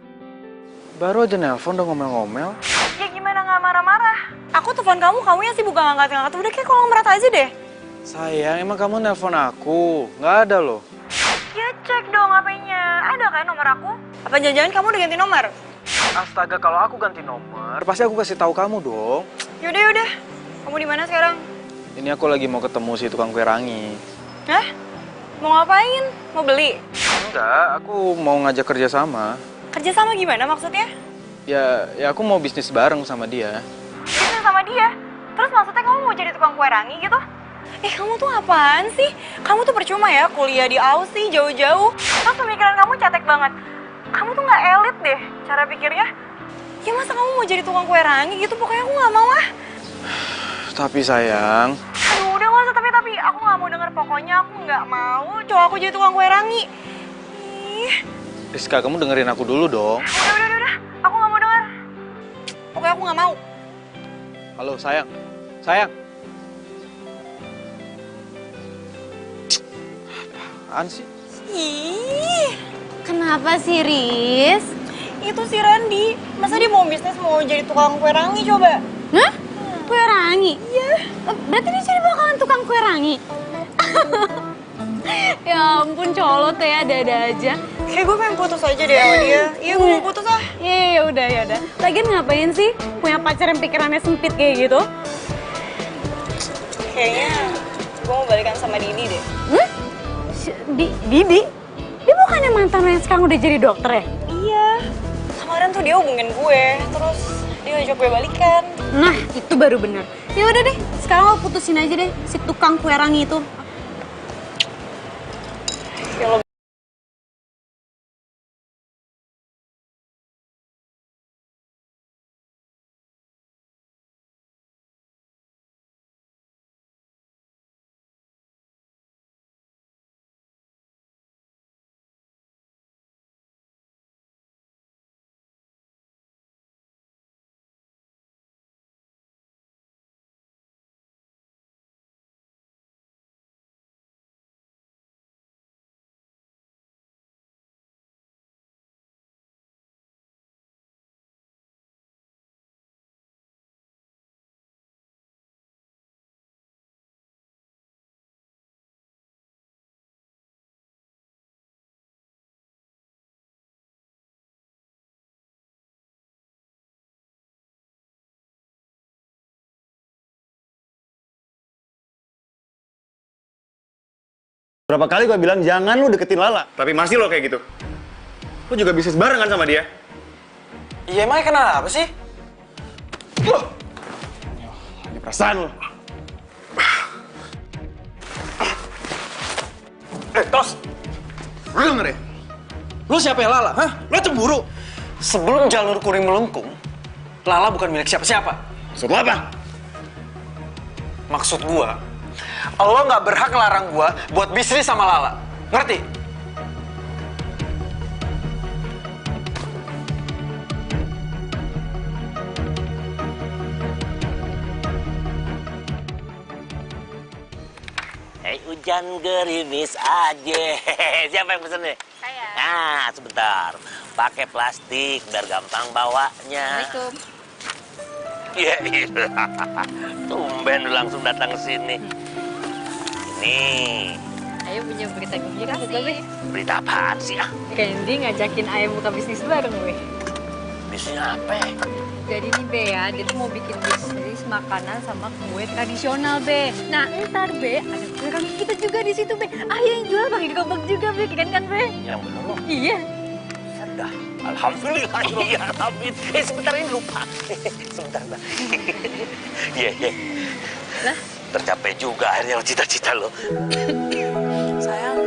Baru aja nelpon udah ngomel-ngomel. Ya gimana nggak marah-marah? Aku telepon kamu yang sibuk gak ngangkat-ngangkat. Udah kayak kolong merat aja deh. Sayang, emang kamu nelpon aku? Nggak ada loh. Ya cek dong HP-nya. Ada kan nomor aku? Apa jangan-jangan kamu udah ganti nomor? Astaga, kalau aku ganti nomor, pasti aku kasih tahu kamu dong. Yaudah. Kamu di mana sekarang? Ini aku lagi mau ketemu si tukang kue rangi. Hah? Mau ngapain? Mau beli? Enggak, aku mau ngajak kerja sama. Kerja sama gimana maksudnya? Ya aku mau bisnis bareng sama dia. Bisnis sama dia? Terus maksudnya kamu mau jadi tukang kue rangi gitu? Kamu tuh apaan sih? Kamu tuh percuma ya kuliah di Aussie jauh-jauh. Terus pemikiran kamu cetek banget. Kamu tuh nggak elit deh cara pikirnya. Ya masa kamu mau jadi tukang kue rangi gitu? Pokoknya aku nggak mau ah. Tapi sayang. Aduh udah nggak usah tapi. Aku nggak mau denger. Pokoknya aku nggak mau cowok aku jadi tukang kue rangi. Ih. Rizka, kamu dengerin aku dulu dong. Udah. Aku nggak mau denger. Pokoknya aku nggak mau. Halo sayang. Sayang. Apaan sih? Ih, kenapa sih, Riz? Itu si Randy. Masa dia mau bisnis mau jadi tukang kue rangi coba? Hah? Kue rangi? Iya. Berarti dia jadi bakalan tukang kue rangi? Ya ampun, colo tuh ya, ada-ada aja. Kayak gue pengen putus aja deh sama dia. Iya, gue mau putus ah. Iya, udah. Lagian ngapain sih punya pacar yang pikirannya sempit kayak gitu? Kayaknya gue mau balikan sama Didi deh. Didi? Dia bukannya mantan lo yang sekarang udah jadi dokter ya? Iya. Kemarin tuh dia hubungin gue, terus dia ngajak gue balikan. Nah, itu baru bener. Ya udah deh, sekarang lo putusin aja deh si tukang kue rangi itu. Ya lo Berapa kali gue bilang jangan lu deketin Lala, tapi masih lo kayak gitu. Lu juga bisnis bareng kan sama dia? Iya emangnya kenapa sih? Ini perasaan lo. Tos! Lu denger ya? Lu siapa ya Lala? Hah? Lu cemburu? Sebelum jalur kuring melengkung, Lala bukan milik siapa-siapa. Maksud lo apa? Maksud gua, lo nggak berhak ngelarang gua buat bisnis sama Lala. Ngerti? Hujan gerimis aja. Siapa yang pesen nih? Saya. Nah, sebentar. Pakai plastik biar gampang bawanya. Assalamualaikum. Iya. Tumben lu langsung datang ke sini. Nih. Ayo punya berita gembira buat Babe. Berita apaan sih ah? Candy ngajakin Ayah buka bisnis bareng gue. Bisnis apa? Jadi nih Be ya, dia tuh mau bikin bisnis makanan sama kue tradisional Be. Nah ntar Be, ada kue rangi kita juga di situ Be. Ayo yang jual pakai gerobak juga Be, kan Be? Yang bener loh. Iya. Sudah. Alhamdulillah ya Amin. Sebentar ini lupa. Sebentar. Iya. Lah? Tercapai juga akhirnya cita-cita lo. Sayang,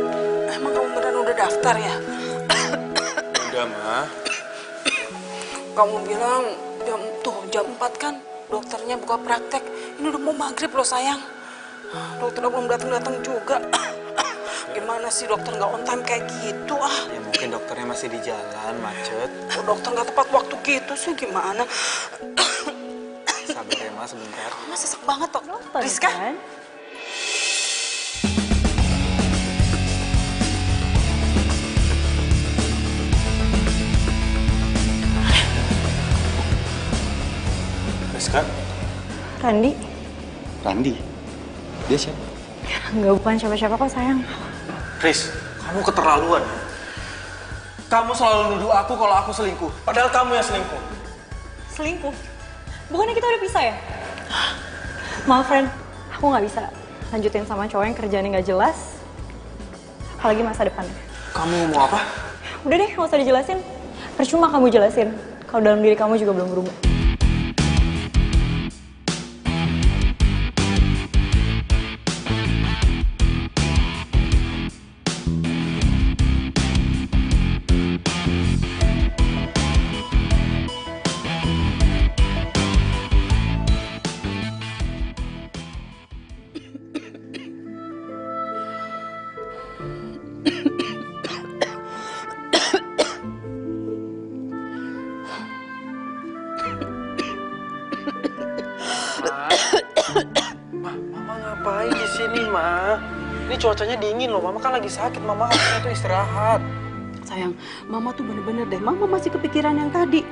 emang kamu beneran udah daftar ya? Udah, Ma. Kamu bilang jam 4 kan dokternya buka praktek. Ini udah mau maghrib loh sayang. Dokter belum datang juga. Gimana sih dokter nggak on time kayak gitu ah? Ya mungkin dokternya masih di jalan, macet. Oh, dokter nggak tepat waktu gitu sih gimana? Sabar ya Mas, sebentar. Mas sesek banget kok. Rizka? Kan? Rizka? Randi? Randi? Dia siapa? Enggak, bukan siapa-siapa kok sayang. Riz, kamu keterlaluan. Kamu selalu nuduh aku kalau aku selingkuh. Padahal kamu yang selingkuh. Selingkuh? Bukannya kita udah pisah ya? Maaf, friend. Aku nggak bisa lanjutin sama cowok yang kerjaannya nggak jelas. Apalagi masa depannya. Kamu mau apa? Udah deh, nggak usah dijelasin. Percuma kamu jelasin. Kalau dalam diri kamu juga belum berubah. Mama ngapain di sini, Ma? Ini cuacanya dingin loh. Mama kan lagi sakit. Mama harusnya tuh istirahat. Sayang, Mama tuh bener-bener deh. Mama masih kepikiran yang tadi.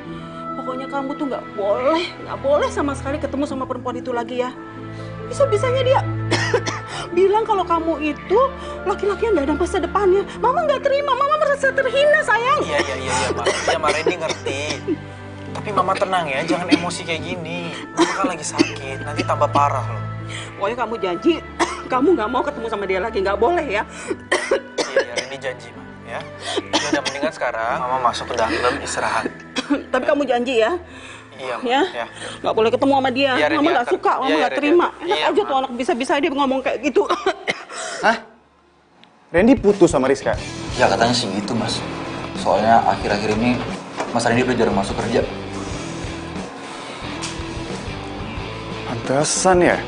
Pokoknya kamu tuh nggak boleh sama sekali ketemu sama perempuan itu lagi ya. Bisa-bisanya dia bilang kalau kamu itu laki-laki yang nggak ada masa depannya. Mama nggak terima. Mama merasa terhina, sayang. Iya, Ma. Iya, Ma, Randy ngerti. Tapi Mama tenang ya, jangan emosi kayak gini. Mama kan lagi sakit, nanti tambah parah loh. Pokoknya kamu janji, kamu nggak mau ketemu sama dia lagi, nggak boleh ya. Iya, Randy janji, Ma. Ya. Ya udah, mendingan sekarang Mama masuk ke dalam istirahat. Tapi kamu janji ya. Iya, Ma. Ya, nggak boleh ketemu sama dia. Iya, Randy, Mama nggak suka, Mama nggak terima. Enak Iya, aja Ma. tuh anak bisa-bisa dia ngomong kayak gitu. Hah? Randy putus sama Rizka? Ya katanya sih gitu Mas. Soalnya akhir-akhir ini Mas Randy udah jarang masuk kerja. Pantesan ya.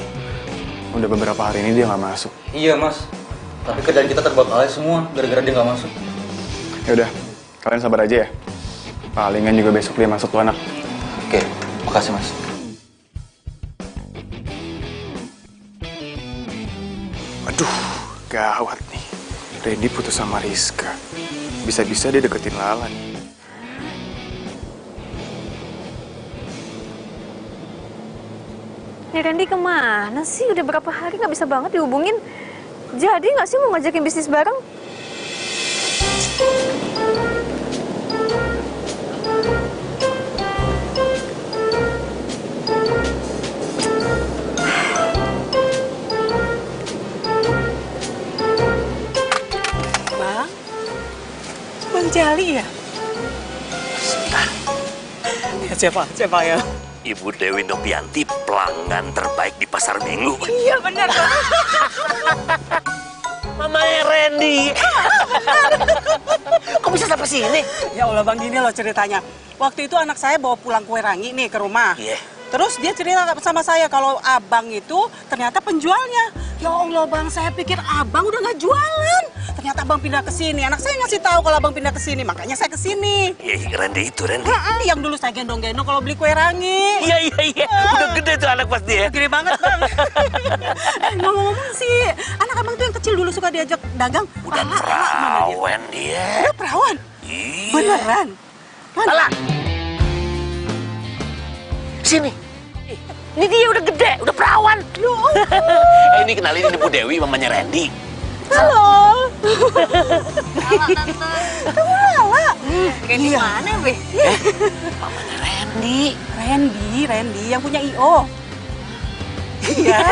Udah beberapa hari ini dia nggak masuk. Iya Mas. Tapi kerjaan kita terbengkalai semua gara-gara dia nggak masuk. Ya udah, kalian sabar aja ya. Palingan juga besok dia masuk tuh anak. Oke, makasih Mas. Aduh, gawat nih. Randy putus sama Rizka. Bisa-bisa dia deketin Lala nih. Nih Randy kemana sih? Udah berapa hari nggak bisa banget dihubungin. Jadi nggak sih mau ngajakin bisnis bareng? Bang Jali ya? Siapa ya? Ibu Dewi Nopianti, pelanggan terbaik di pasar minggu. Iya benar. Mamanya Randy. Kok bisa sampai sini? Ya Allah Bang, gini loh ceritanya. Waktu itu anak saya bawa pulang kue rangi nih ke rumah. Iya. Terus dia cerita sama saya kalau abang itu ternyata penjualnya. Ya Allah Bang, saya pikir abang udah nggak jualan. Ternyata abang pindah ke sini. Anak saya ngasih tahu kalau abang pindah ke sini, makanya saya ke sini. Iya, Randy itu, Randy. Yang dulu saya gendong-gendong kalau beli kue rangi. Iya. Udah gede tuh anak pasti ya. Gede banget Bang. Ngomong-ngomong sih, anak abang tuh yang kecil dulu suka diajak dagang. Udah perawan dia. Udah perawan? Iya. Beneran? Lala. Sini. Ini dia udah gede, udah perawan. Ini kenalin ini Bu Dewi, mamanya Randy. Halo. Lala, Tante. Kamu Lala? Kayak di mana, Be? Mamanya Randy. Randy yang punya IO. Iya.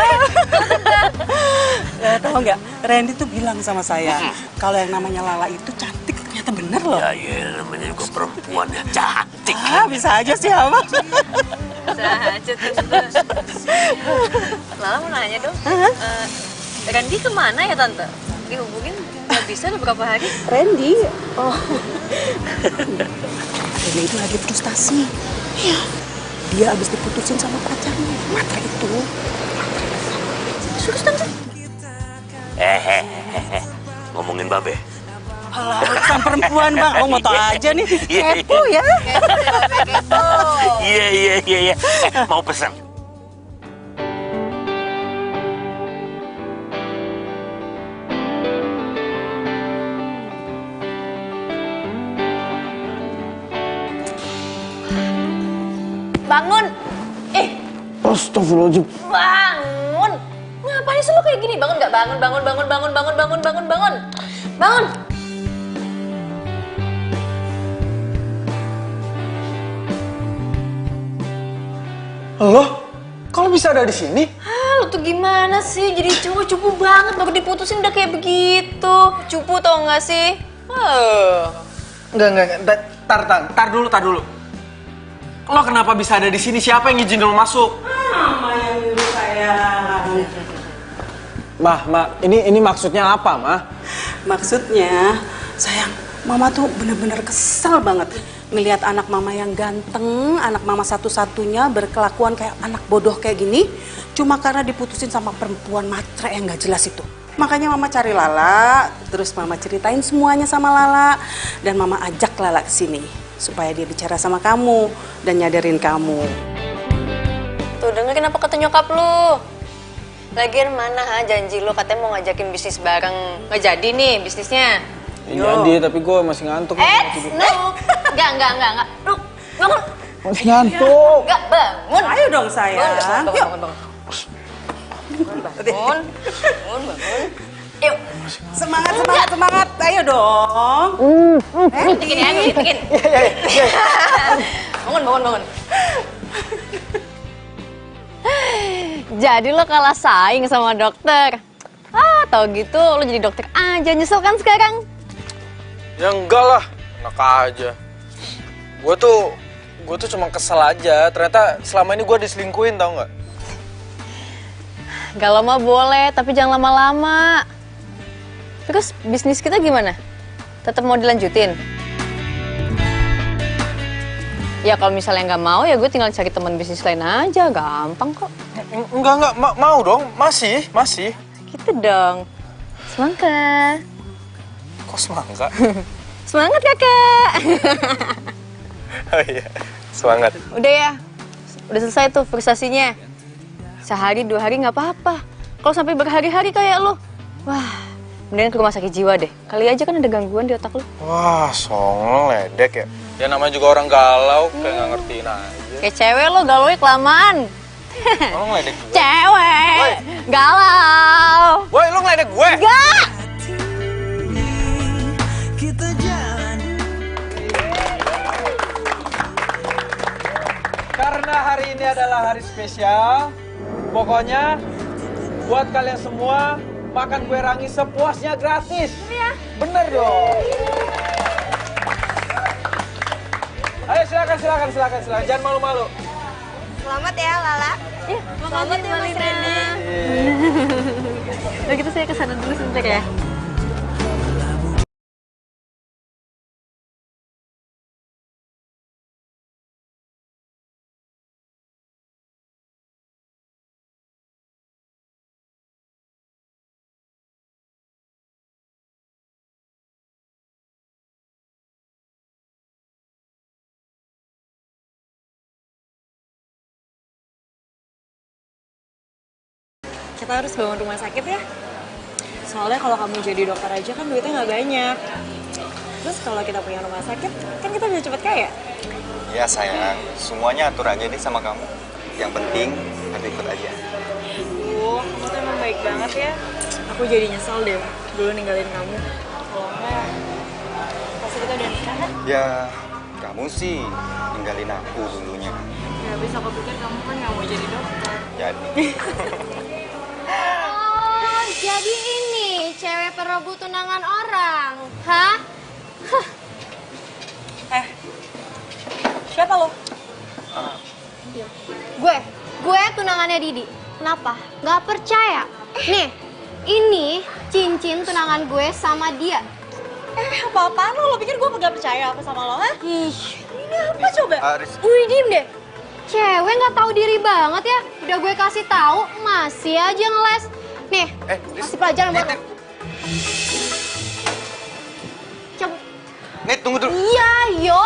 Tahu nggak? Randy tuh bilang sama saya kalau yang namanya Lala itu cantik, ternyata bener loh. Ya, iya, namanya juga perempuan ya, cantik. Bisa aja sih Abang. Bisa aja, Tante. Lala mau nanya dong. Randy kemana ya, Tante? Dihubungin nggak bisa udah berapa hari? Randy? Oh. Randy itu lagi frustasi. Iya. Dia habis diputusin sama pacarnya. Matra itu. Ngomongin babe. Alah, urusan perempuan bang, oh mau tau aja nih. Kepo ya. Kepo. Iya. Mau pesan. Bangun. Astagfirullahaladzim. Bangun. Ngapain sih lo kayak gini? Bangun nggak? Bangun. Bangun. Loh, kalau bisa ada di sini? Lo tuh gimana sih? Jadi cowok cupu banget, baru diputusin udah kayak begitu. Cupu tau nggak sih? Enggak. Tar dulu. Lo kenapa bisa ada di sini? Siapa yang izin lo masuk? Mama yang nyuruh sayang. Ma, ini maksudnya apa, Ma? Maksudnya, sayang, Mama tuh bener-bener kesel banget ngelihat anak Mama yang ganteng, anak Mama satu-satunya berkelakuan kayak anak bodoh kayak gini, cuma karena diputusin sama perempuan matre yang gak jelas itu. Makanya Mama cari Lala, terus Mama ceritain semuanya sama Lala, dan Mama ajak Lala ke sini supaya dia bicara sama kamu dan nyadarin kamu. Tuh dengerin apa kata nyokap lu. Lagian mana janji lu katanya mau ngajakin bisnis bareng. Nggak jadi nih bisnisnya. Jadi, tapi gue masih ngantuk. No. Enggak. Lu bangun. Masih ngantuk. Enggak, bangun. Ayo dong sayang. Bangun. Yuk. Semangat. Ayo dong. Bikin. Bangun. Jadi lo kalah saing sama dokter. Tau gitu lo jadi dokter aja, nyesel kan sekarang? Ya enggak lah, enak aja. Gue tuh cuma kesel aja. Ternyata selama ini gue diselingkuhin, tau nggak? Galau mah boleh, tapi jangan lama-lama. Terus bisnis kita gimana? Tetap mau dilanjutin? Ya kalau misalnya nggak mau, ya gue tinggal cari teman bisnis lain aja, gampang kok. Enggak, mau dong, masih. Gitu dong. Semangka. Kok semangka? Semangat kakak. Oh iya, semangat. Udah ya, udah selesai tuh frustasinya. Sehari 2 hari nggak apa-apa. Kalau sampai berhari-hari kayak lu, wah, mendingan ke rumah sakit jiwa deh. Kali aja kan ada gangguan di otak lu. Wah, songong ledek ya. Ya namanya juga orang galau, kayak nggak ngertiin aja. Kayak cewek lo galaunya kelamaan. Lo ngeledek gue? Cewek, galau. Woi, lo ngeledek gue? Enggak. Karena hari ini adalah hari spesial, pokoknya buat kalian semua makan kue rangi sepuasnya gratis. Iya. Bener dong. Ayo silakan, jangan malu-malu. Selamat ya Lala. Iya, selamat ya Mas Randy. Udah gitu saya kesana dulu sebentar ya. Kita harus bangun rumah sakit ya. Soalnya kalau kamu jadi dokter aja kan duitnya nggak banyak. Terus kalau kita punya rumah sakit, kan kita bisa cepet kaya. Ya sayang, semuanya atur aja deh sama kamu. Yang penting aku ikut aja. Kamu tuh emang baik banget ya. Aku jadi nyesel deh dulu ninggalin kamu. Kalau enggak, pasti kita udah nikah kan? Ya, kamu sih ninggalin aku dulunya. Ya habis aku pikir kamu kan nggak mau jadi dokter. Jadi. Oh, jadi ini cewek perebut tunangan orang, hah? Siapa lo? Gue tunangannya Didi. Kenapa? Gak percaya? Nih, ini cincin tunangan gue sama dia. Apa-apaan lo? Lo pikir gue gak percaya apa sama lo, ha? Ih, ini apa coba? Wih, diem deh. Cewek nggak tahu diri banget ya. Udah gue kasih tahu, masih aja ngeles. Nih, kasih pelajaran buat lo. Cabut. Nih, tunggu dulu. Iya, yo.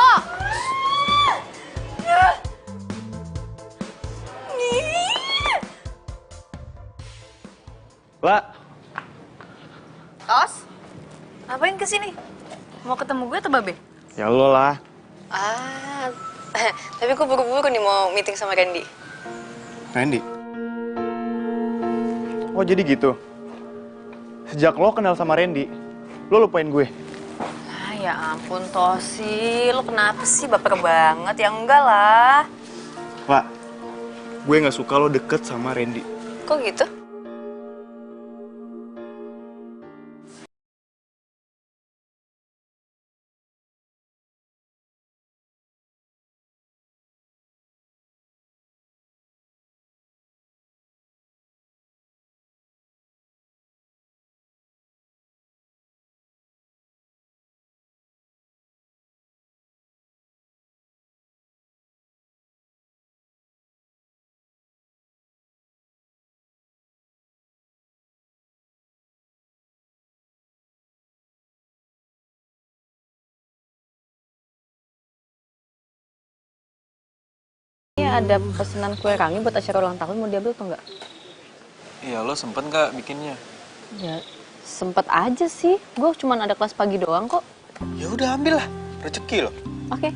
La. Tos, ngapain kesini? Mau ketemu gue atau Babe? Ya lo lah. Ah, tapi gue buru-buru nih mau meeting sama Randy. Randy? Oh jadi gitu? Sejak lo kenal sama Randy, lo lupain gue? Ah, ya ampun Tosi, lo kenapa sih baper banget? Ya enggak lah. Pak, gue nggak suka lo deket sama Randy. Kok gitu? Ini ada pesanan kue rangi buat acara ulang tahun, mau diambil atau enggak? Iya, lo sempet nggak bikinnya? Ya, sempet aja sih. Gue cuma ada kelas pagi doang kok. Ya udah ambil lah, rezeki lo. Oke.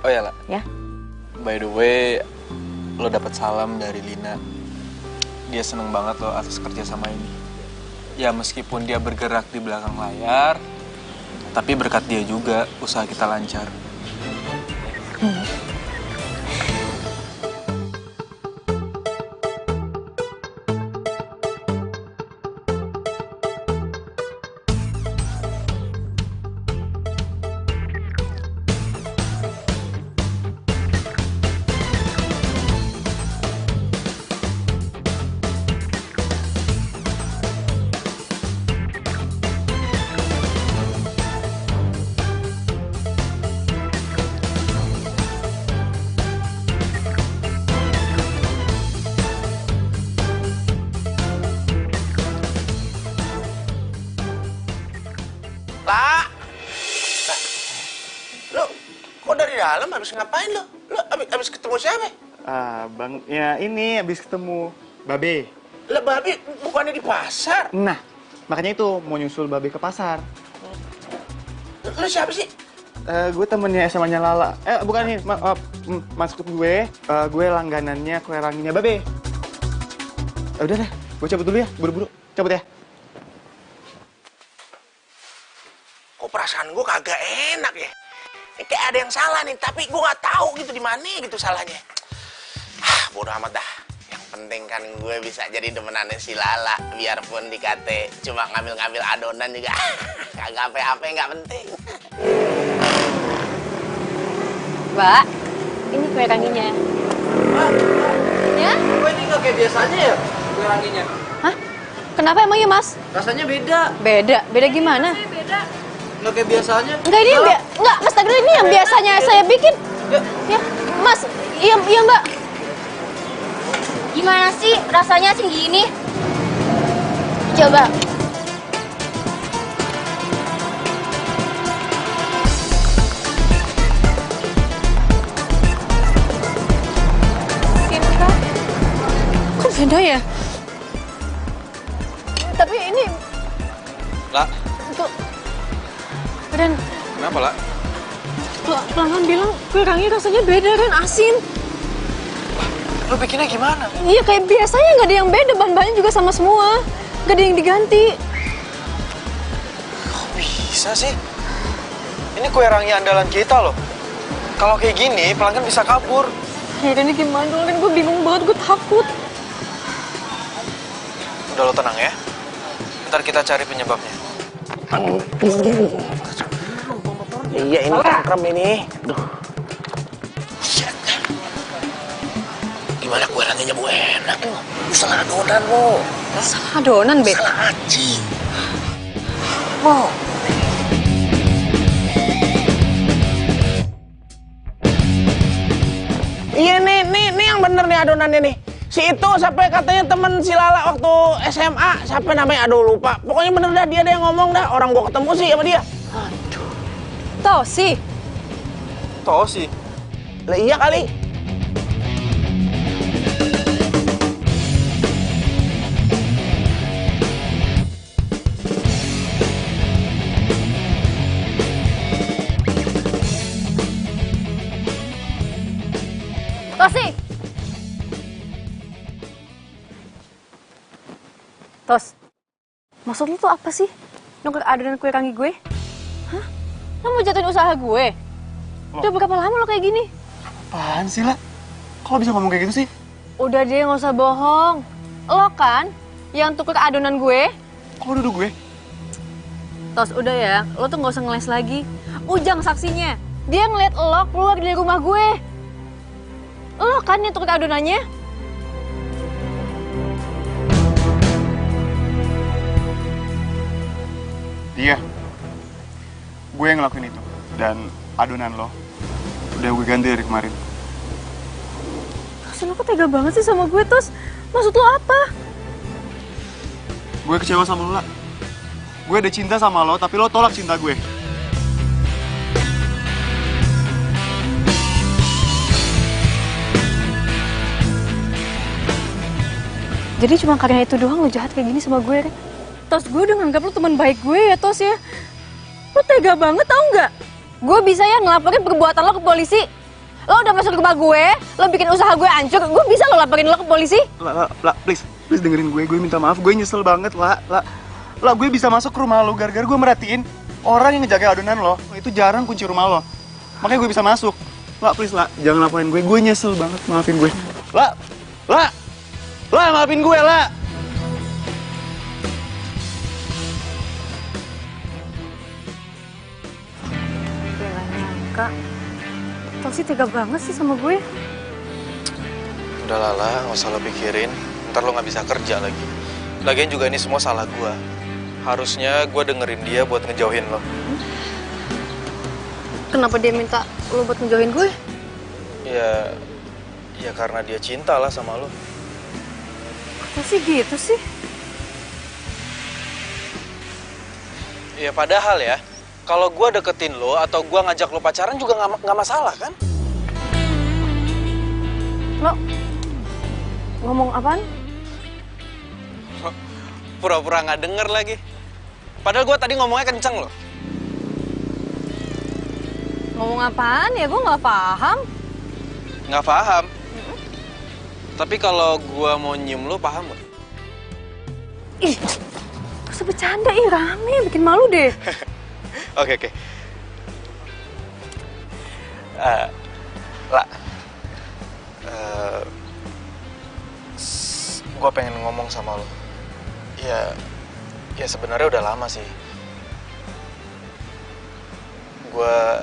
Oh ya, La. Ya. By the way, lo dapet salam dari Lina. Dia seneng banget lo atas kerja sama ini. Ya meskipun dia bergerak di belakang layar, tapi berkat dia juga usaha kita lancar. Lah. Lo kok dari dalam habis ngapain lo? Lo habis ketemu siapa? Ah, Bang, ya ini habis ketemu Babe. Lah Babe bukannya di pasar? Nah, makanya itu mau nyusul Babe ke pasar. Lo siapa sih? Gue temennya SMA-nya Lala. Bukan nih, maksud gue langganannya kue ranginya Babe. Udah deh, gue cabut dulu ya, buru-buru. Cabut ya. Kok perasaan gue kagak enak ya? Ini kayak ada yang salah nih, tapi gue nggak tahu gitu di mana gitu salahnya. Bodo amat dah. Yang penting kan gue bisa jadi demenannya si Lala, biarpun dikate cuma ngambil-ngambil adonan juga. Kagak apa-apa, nggak penting. Mbak, ini kue ranginya. Ya? Kok ini nggak kayak biasanya ya kue ranginya? Hah? Kenapa emangnya Mas? Rasanya beda. Beda? Beda gimana? Nggak kayak biasanya. Enggak, ini yang enggak, Mas Tagir, ini yang biasanya saya bikin. Ya, Mas, iya Mbak. Gimana sih rasanya sih gini? Coba. Kok beda ya? Tapi ini... La. Tuh. Ren. Kenapa, La? Pelanggan bilang kue rangi rasanya beda, Ren, asin. Lo bikinnya gimana? Iya, kayak biasanya nggak ada yang beda, bahan-bahannya juga sama semua. Nggak ada yang diganti. Kok bisa sih? Ini kue rangi andalan kita loh. Kalau kayak gini, pelanggan bisa kabur. Ya, ini gimana dong, Ren? Gue bingung banget, gue takut. Udah lo tenang ya. Ntar kita cari penyebabnya. Iya, ini cangkrem ini. Duh. Gimana kue ranginya Bu enak tuh? Lu salah adonan, Bu. Salah adonan, Be? Salah aci. Bu. Iya nih yang bener nih adonannya nih. Si itu sampai katanya temen si Lala waktu SMA, siapa namanya? Aduh lupa. Pokoknya bener dah dia yang ngomong dah. Orang gua ketemu sih sama dia. Tosi. Tosi. Lah iya kali. Tosi! Tos, maksud lu tuh apa sih? Nuker adonan kue rangi gue? Hah? Lo mau jatuhin usaha gue? Udah berapa lama lo kayak gini? Apaan sih, La? Kok lo bisa ngomong kayak gitu sih? Udah deh, nggak usah bohong. Lo kan yang tuker adonan gue? Kok duduk gue? Tos, udah ya. Lo tuh nggak usah ngeles lagi. Ujang saksinya. Dia ngeliat lo keluar dari rumah gue. Lo kan yang tuker adonannya? Dia. Gue yang ngelakuin itu. Dan adonan lo udah gue ganti dari kemarin. Tos, lo kok tega banget sih sama gue, Tos? Maksud lo apa? Gue kecewa sama lo, La. Gue udah cinta sama lo, tapi lo tolak cinta gue. Jadi cuma karena itu doang lo jahat kayak gini sama gue, kan? Tos, gue udah nganggap lo teman baik gue ya, Tos ya. Lo tega banget tau nggak? Gue bisa ya ngelaporin perbuatan lo ke polisi. Lo udah masuk ke rumah gue, lo bikin usaha gue hancur, gue bisa lo laporin lo ke polisi. La, please dengerin gue minta maaf, gue nyesel banget, La, gue bisa masuk ke rumah lo gara-gara gue merhatiin orang yang ngejaga adonan lo, itu jarang kunci rumah lo. Makanya gue bisa masuk. La, please, La, jangan laporin gue nyesel banget, maafin gue. La, maafin gue, La. Gue gak nyangka. Tosi tega banget sih sama gue. Udah Lala, nggak usah lo pikirin. Ntar lo nggak bisa kerja lagi. Lagian juga ini semua salah gue. Harusnya gue dengerin dia buat ngejauhin lo. Kenapa dia minta lo buat ngejauhin gue? Ya karena dia cinta lah sama lo. Kok sih gitu sih? Ya padahal ya, kalau gue deketin lo atau gue ngajak lo pacaran juga nggak masalah kan? Lo ngomong apaan? Pura-pura nggak denger lagi. Padahal gue tadi ngomongnya kenceng loh. Ngomong apaan ya? Gue nggak paham. Nggak paham? Tapi kalau gue mau nyium lo, paham gak? Ih, gak usah bercanda, rame, bikin malu deh. Oke. La, gue pengen ngomong sama lo. Ya sebenarnya udah lama sih. Gue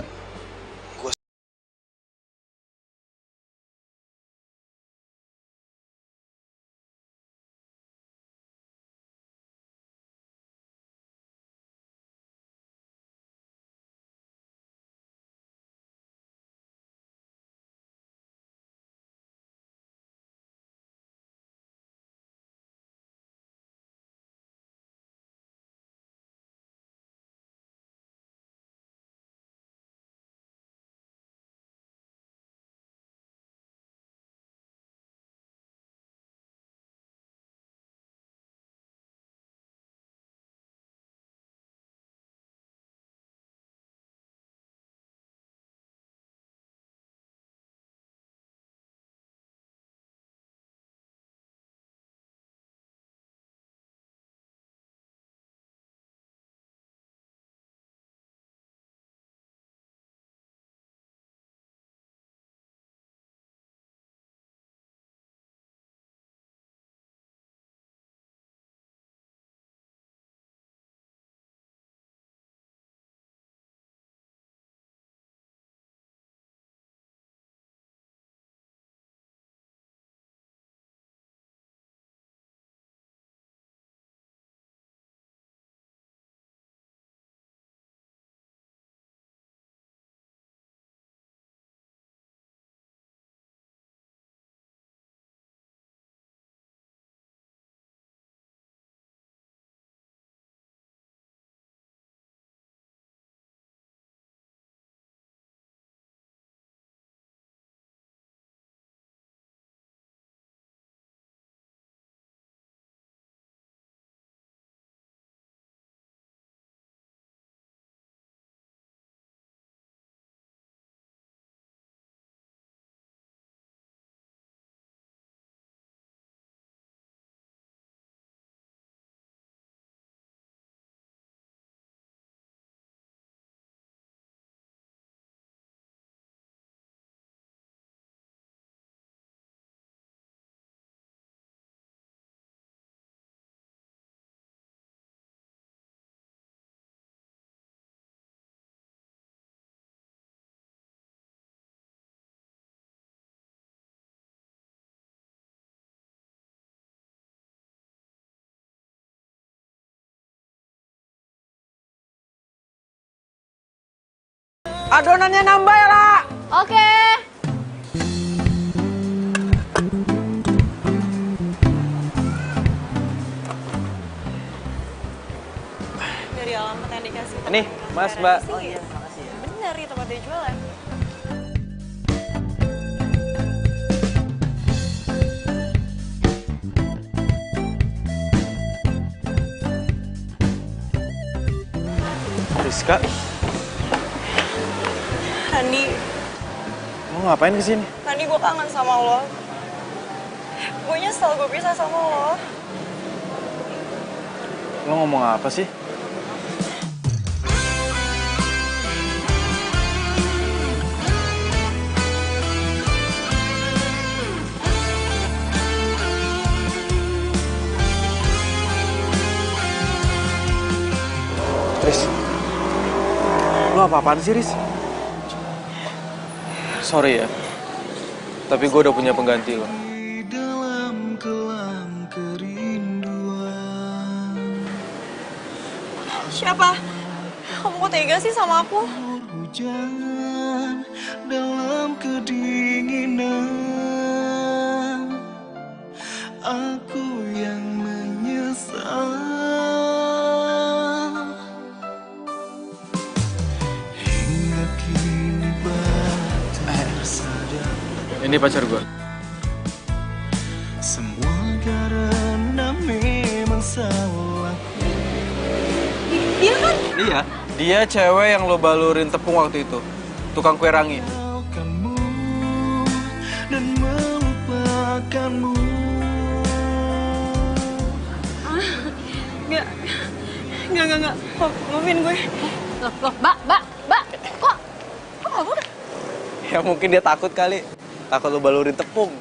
Adonannya nambah ya, La. Oke. Dari alamat yang dikasih. Nih, Mas, Mbak. Oh iya, makasih ya. Bener, di tempat dia jualan. Rizka, Randi, lo ngapain kesini? Randi gue kangen sama lo. Gue nyesel gue pisah sama lo. Lo ngomong apa sih? Riz, lo apa-apaan sih, Riz? Sorry ya, tapi gue udah punya pengganti lo. Siapa? Kamu kok tega sih sama aku? Hujan dalam kedinginan, aku yang menyesal. Hingga kini baru sadar. Ini pacar gue. Semua karena memang salah. Dia kan? Iya. Dia cewek yang lo balurin tepung waktu itu. Tukang kue rangi. Dan melupakanmu. Enggak. Maafin gue. Loh, Mbak. Kok nggak boleh? Ya mungkin dia takut kali. Takut lo balurin tepung.